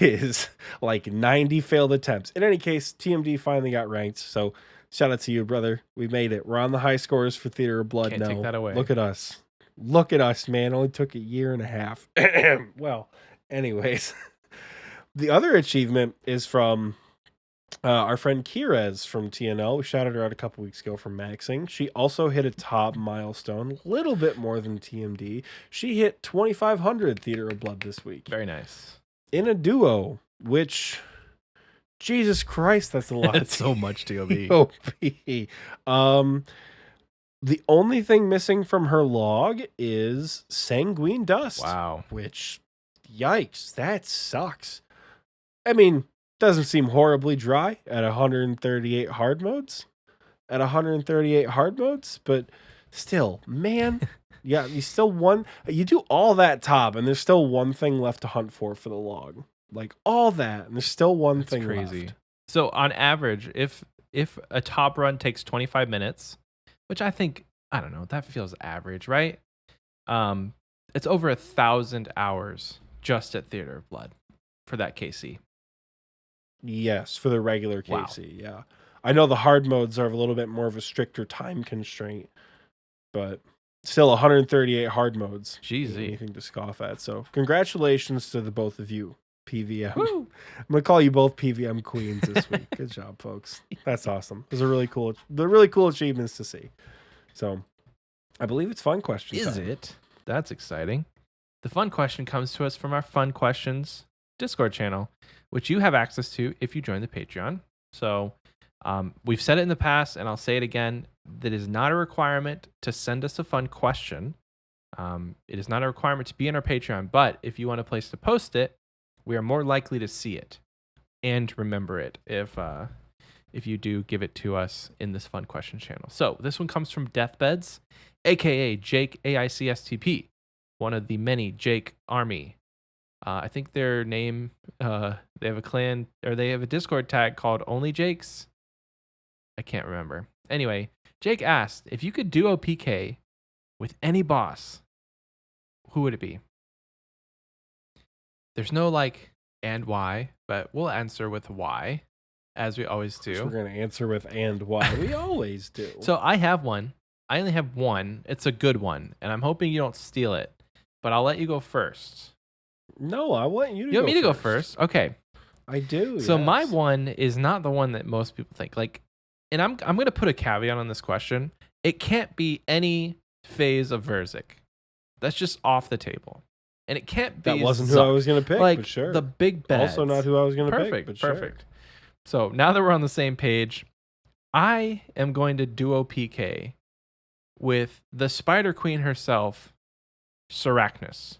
Is like 90 failed attempts. In any case, TMD finally got ranked. So shout out to you, brother. We made it. We're on the high scores for Theater of Blood Can't now. take that away. Look at us. Look at us, man. Only took a year and a half. Well, anyways. The other achievement is from our friend Kirez from TNL. We shouted her out a couple weeks ago for maxing. She also hit a top milestone, a little bit more than TMD. She hit 2,500 Theater of Blood this week. Very nice. In a duo, which, Jesus Christ, that's a lot. That's so much TOB. TOP. The only thing missing from her log is Sanguine Dust. Wow. Which, yikes, that sucks. I mean, doesn't seem horribly dry at 138 hard modes. At 138 hard modes, but still, man, yeah, you do all that top, and there's still one thing left to hunt for the log. Like all that, and there's still one That's thing crazy. left. So on average, if a top run takes 25 minutes, which I think, I don't know, that feels average, right? It's over 1,000 hours just at Theater of Blood for that KC. Yes, for the regular Wow. KC, yeah. I know the hard modes are a little bit more of a stricter time constraint, but still 138 hard modes. Jeez. Anything to scoff at. So congratulations to the both of you, PVM. Woo! I'm going to call you both PVM queens this week. Good job, folks. That's awesome. Those are really cool achievements to see. So I believe it's fun question Is time. it? That's exciting. The fun question comes to us from our Fun Questions Discord channel, which you have access to if you join the Patreon. So we've said it in the past, and I'll say it again. That is not a requirement to send us a fun question. It is not a requirement to be in our Patreon, but if you want a place to post it, we are more likely to see it and remember it if you do give it to us in this Fun Question channel. So this one comes from Deathbeds, aka Jake AICSTP, one of the many Jake Army. I think their name, they have a clan, or they have a Discord tag called Only Jakes. I can't remember. Anyway, Jake asked, if you could duo PK with any boss, who would it be? There's no like and why, but we'll answer with why, as we always do. So we're going to answer with and why. We always do. So I have one. I only have one. It's a good one, and I'm hoping you don't steal it. But I'll let you go first. No, I want you to You go want me to go first? Okay. I do. So my yes. one is not the one that most people think. Like, and I'm going to put a caveat on this question. It can't be any phase of Verzik. That's just off the table. And it can't be That wasn't who I was going to pick, like but sure. the big bad. Also not who I was going to pick, Perfect. but sure. Perfect. So now that we're on the same page, I am going to duo PK with the Spider Queen herself, Sarachnis.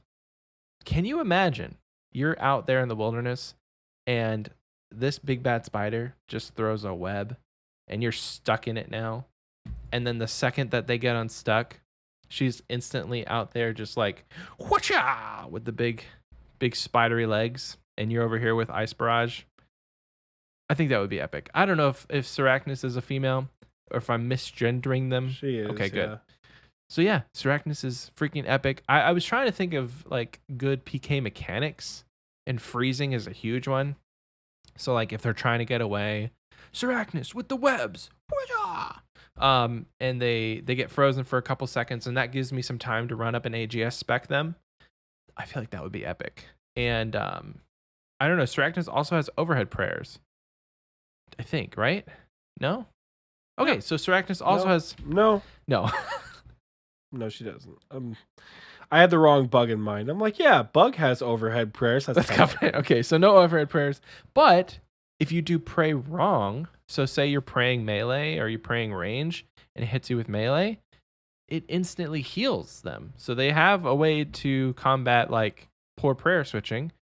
Can you imagine you're out there in the wilderness and this big bad spider just throws a web and you're stuck in it now? And then the second that they get unstuck, she's instantly out there just like, whoocha, with the big spidery legs. And you're over here with Ice Barrage. I think that would be epic. I don't know if Sarachnis is a female or if I'm misgendering them. She is. Okay, good. Yeah. So yeah, Sarachnis is freaking epic. I was trying to think of like good PK mechanics, and freezing is a huge one. So like if they're trying to get away, Sarachnis with the webs, and they get frozen for a couple seconds, and that gives me some time to run up an AGS spec them. I feel like that would be epic. And I don't know. Sarachnis also has overhead prayers. I think, right? No. Okay, so Sarachnis also has No. No, she doesn't. I had the wrong bug in mind. I'm like, yeah, bug has overhead prayers. Let's cover it. Okay, so no overhead prayers. But if you do pray wrong, so say you're praying melee or you're praying range and it hits you with melee, it instantly heals them. So they have a way to combat like poor prayer switching,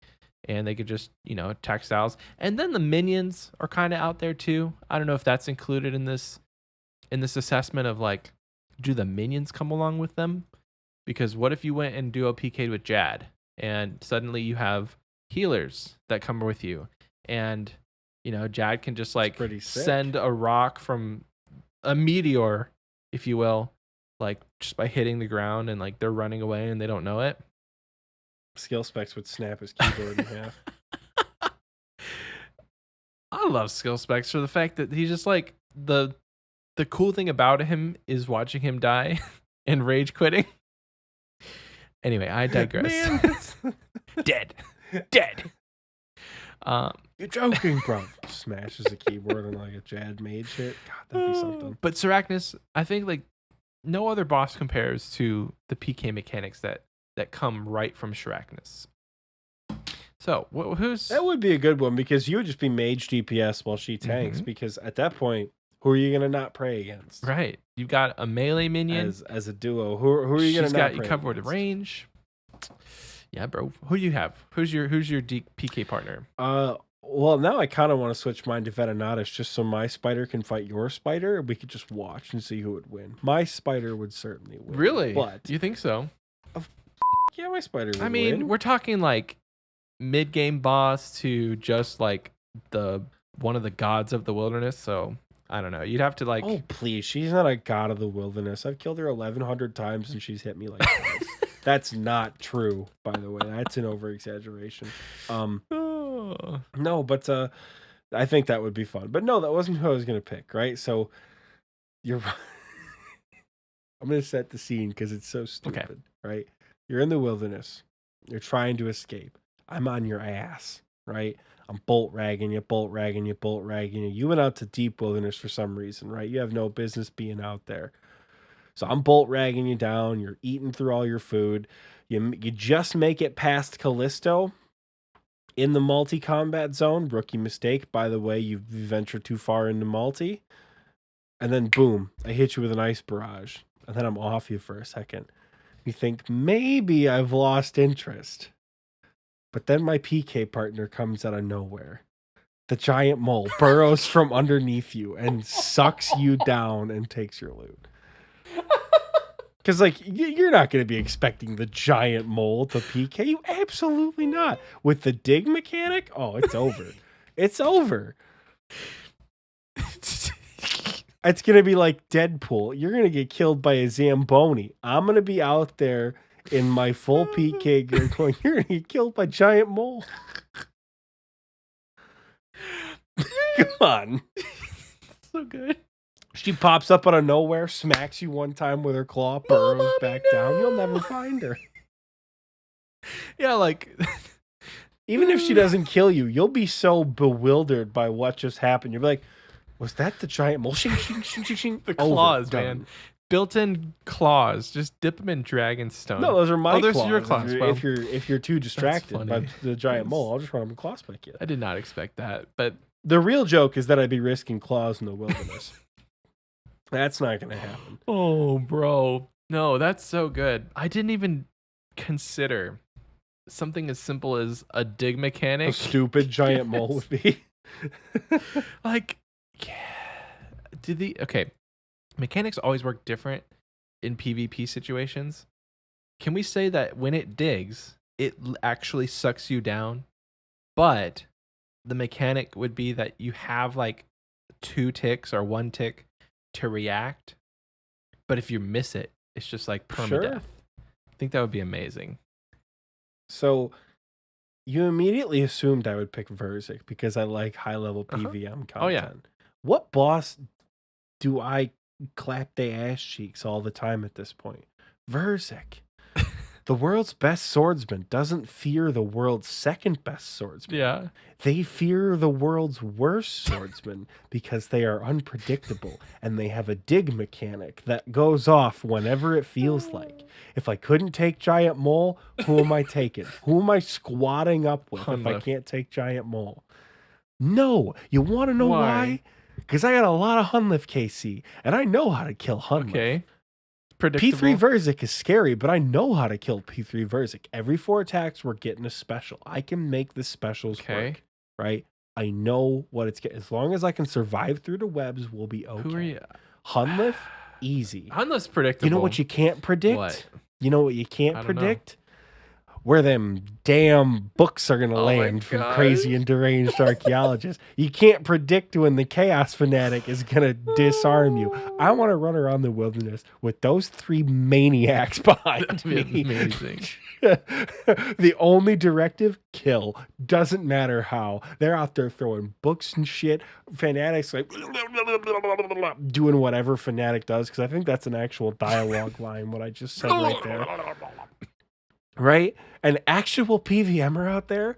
and they could just, attack styles. And then the minions are kind of out there too. I don't know if that's included in this assessment of like, do the minions come along with them? Because what if you went and duo PK'd with Jad and suddenly you have healers that come with you, and Jad can just like send a rock from a meteor, if you will, like just by hitting the ground, and like they're running away and they don't know it. Skill specs would snap his keyboard in half. I love skill specs for the fact that he's just like the cool thing about him is watching him die and rage quitting. Anyway, I digress. Man, Dead. You're joking, bro. Smashes the keyboard on like a Jad mage hit. God, that'd be something. But Sarachnis, I think like no other boss compares to the PK mechanics that come right from Sarachnis. So who's that would be a good one, because you would just be mage DPS while she tanks. Because at that point, who are you gonna not pray against? Right, you've got a melee minion as a duo. Who are you gonna not got you pray covered with against? range. Yeah, bro. Who do you have? Who's your PK partner? Well, now I kind of want to switch mine to Vetenatus, just so my spider can fight your spider. We could just watch and see who would win. My spider would certainly win. Really? But You think so? yeah, my spider would I mean, win. we're talking like mid-game boss to just like one of the gods of the wilderness. So I don't know. You'd have to like. Oh please, she's not a god of the wilderness. I've killed her 1,100 times and she's hit me like twice. That's not true, by the way. That's an over-exaggeration. No, but I think that would be fun. But no, that wasn't who I was gonna pick, right? So you're I'm gonna set the scene because it's so stupid, right? You're in the wilderness. You're trying to escape. I'm on your ass, right? I'm bolt ragging you. You went out to deep wilderness for some reason, right? You have no business being out there. So I'm bolt ragging you down. You're eating through all your food. You just make it past Callisto in the multi-combat zone. Rookie mistake, by the way. You ventured too far into multi. And then boom, I hit you with an ice barrage. And then I'm off you for a second. You think maybe I've lost interest. But then my PK partner comes out of nowhere. The giant mole burrows from underneath you and sucks you down and takes your loot. Because, like, you're not going to be expecting the giant mole to PK you. Absolutely not. With the dig mechanic, oh, it's over. It's over. It's going to be like Deadpool. You're going to get killed by a Zamboni. I'm going to be out there in my full PK gear going, you're going to get killed by giant mole. Come on. So good. She pops up out of nowhere, smacks you one time with her claw, burrows Mommy, back down. You'll never find her. Yeah, like Even if she doesn't kill you, you'll be so bewildered by what just happened. You'll be like, was that the giant mole? Shing, shing, shing, shing, shing. the Over, claws, done. man. Built-in claws. Just dip them in dragon stone. No, those are my those claws. are your claws. If you're too distracted by funny. the giant Yes. mole, I'll just run up and claw spike you. I did not expect that, but The real joke is that I'd be risking claws in the wilderness. That's not going to happen. oh, bro. No, that's so good. I didn't even consider something as simple as a dig A mechanic. stupid giant mole would be. Like, yeah. Okay. Mechanics always work different in PvP situations. Can we say that when it digs, it actually sucks you down? But the mechanic would be that you have like 2 ticks or 1 tick to react. But if you miss it, it's just like permadeath. Sure. I think that would be amazing. So you immediately assumed I would pick Verzik because I like high level PVM content. Oh, yeah. What boss do I clap their ass cheeks all the time at this point? Verzik. The world's best swordsman doesn't fear the world's second best swordsman. Yeah. They fear the world's worst swordsman because they are unpredictable and they have a dig mechanic that goes off whenever it feels like. If I couldn't take Giant Mole, who am I taking? Who am I squatting up with if I Hunlef. can't take Giant Mole? No. You want to know Why? why? Because I got a lot of Hunlef KC and I know how to kill Hunlef. Okay. Predictable. P3 Verzik is scary, but I know how to kill P3 Verzik. Every 4 attacks, we're getting a special. I can make the specials work, right? I know what it's getting. As long as I can survive through the webs, we'll be okay. Who are you? Hunlef, easy. Hunlef's predictable. You know what you can't predict? What? You know what you can't I don't know. predict? Where them damn books are going to Oh my land from gosh. crazy and deranged archaeologists. You can't predict when the Chaos Fanatic is going to disarm you. I want to run around the wilderness with those 3 maniacs behind That'd be me. amazing. The only directive, kill. Doesn't matter how. They're out there throwing books and shit. Fanatics like doing whatever Fanatic does, because I think that's an actual dialogue line, what I just said right there. Right? An actual PVMer out there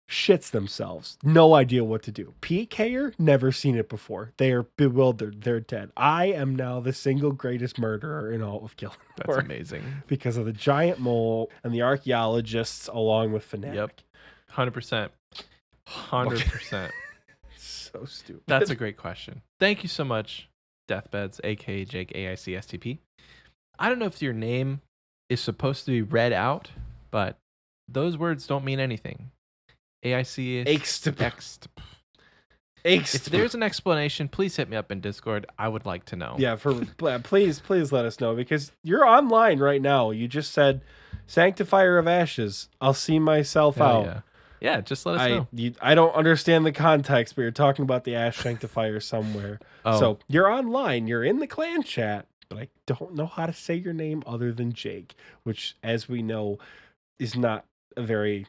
shits themselves. No idea what to do. PKer, never seen it before. They are bewildered. They're dead. I am now the single greatest murderer in all of Gilliman. That's amazing. Because of the giant mole and the archaeologists along with Fnatic. Yep. 100%. 100%. So stupid. That's a great question. Thank you so much, Deathbeds, aka Jake AICSTP. I don't know if your name is supposed to be read out, but those words don't mean anything. AIC If there's an explanation, please hit me up in Discord. I would like to know. Yeah, please let us know, because you're online right now. You just said Sanctifier of Ashes. I'll see myself Hell out. Yeah, just let us know. I don't understand the context, but you're talking about the Ash Sanctifier somewhere. Oh. So you're online. You're in the clan chat, but I don't know how to say your name other than Jake, which, as we know, is not a very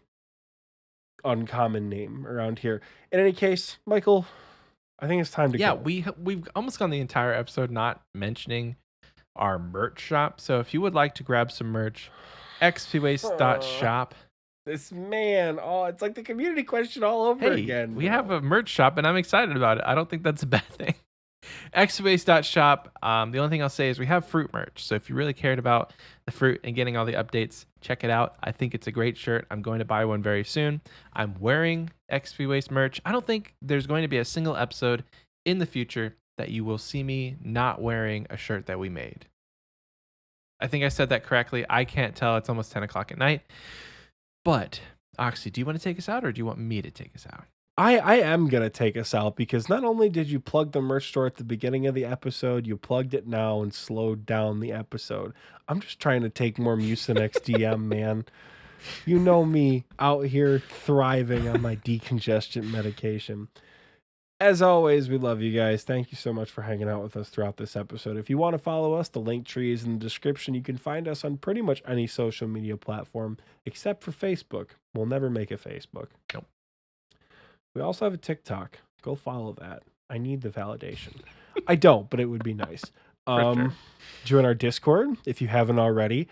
uncommon name around here. In any case, Michael, I think it's time to go. We've almost gone the entire episode not mentioning our merch shop. So if you would like to grab some merch, xpwaste.shop. This man, it's like the community question all over again. We have a merch shop and I'm excited about it. I don't think that's a bad thing. Xpwaste.shop. The only thing I'll say is we have fruit merch. So if you really cared about the fruit and getting all the updates, check it out. I think it's a great shirt. I'm going to buy one very soon. I'm wearing Xpwaste merch. I don't think there's going to be a single episode in the future that you will see me not wearing a shirt that we made. I think I said that correctly. I can't tell. It's almost 10 o'clock at night. But, Oxie, do you want to take us out or do you want me to take us out? I am going to take us out, because not only did you plug the merch store at the beginning of the episode, you plugged it now and slowed down the episode. I'm just trying to take more Mucinex DM, man. You know me, out here thriving on my decongestant medication. As always, we love you guys. Thank you so much for hanging out with us throughout this episode. If you want to follow us, the link tree is in the description. You can find us on pretty much any social media platform except for Facebook. We'll never make a Facebook. Nope. We also have a TikTok. Go follow that. I need the validation. I don't, but it would be nice. sure. Join our Discord if you haven't already.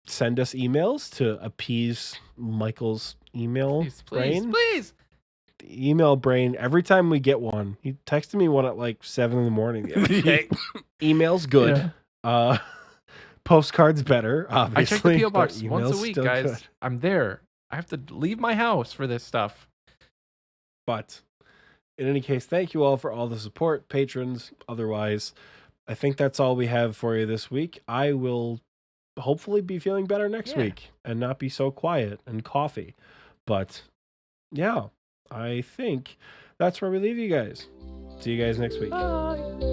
Send us emails to appease Michael's email brain. Please. The email brain. Every time we get one, he texted me one at like 7 in the morning the other day. Email's good. Yeah. Postcards better, obviously. I check the PO box but once a email's week, still guys. good. I'm there. I have to leave my house for this stuff. But in any case, thank you all for all the support, patrons. Otherwise, I think that's all we have for you this week. I will hopefully be feeling better next week and not be so quiet and coffee. But yeah, I think that's where we leave you guys. See you guys next week. Bye.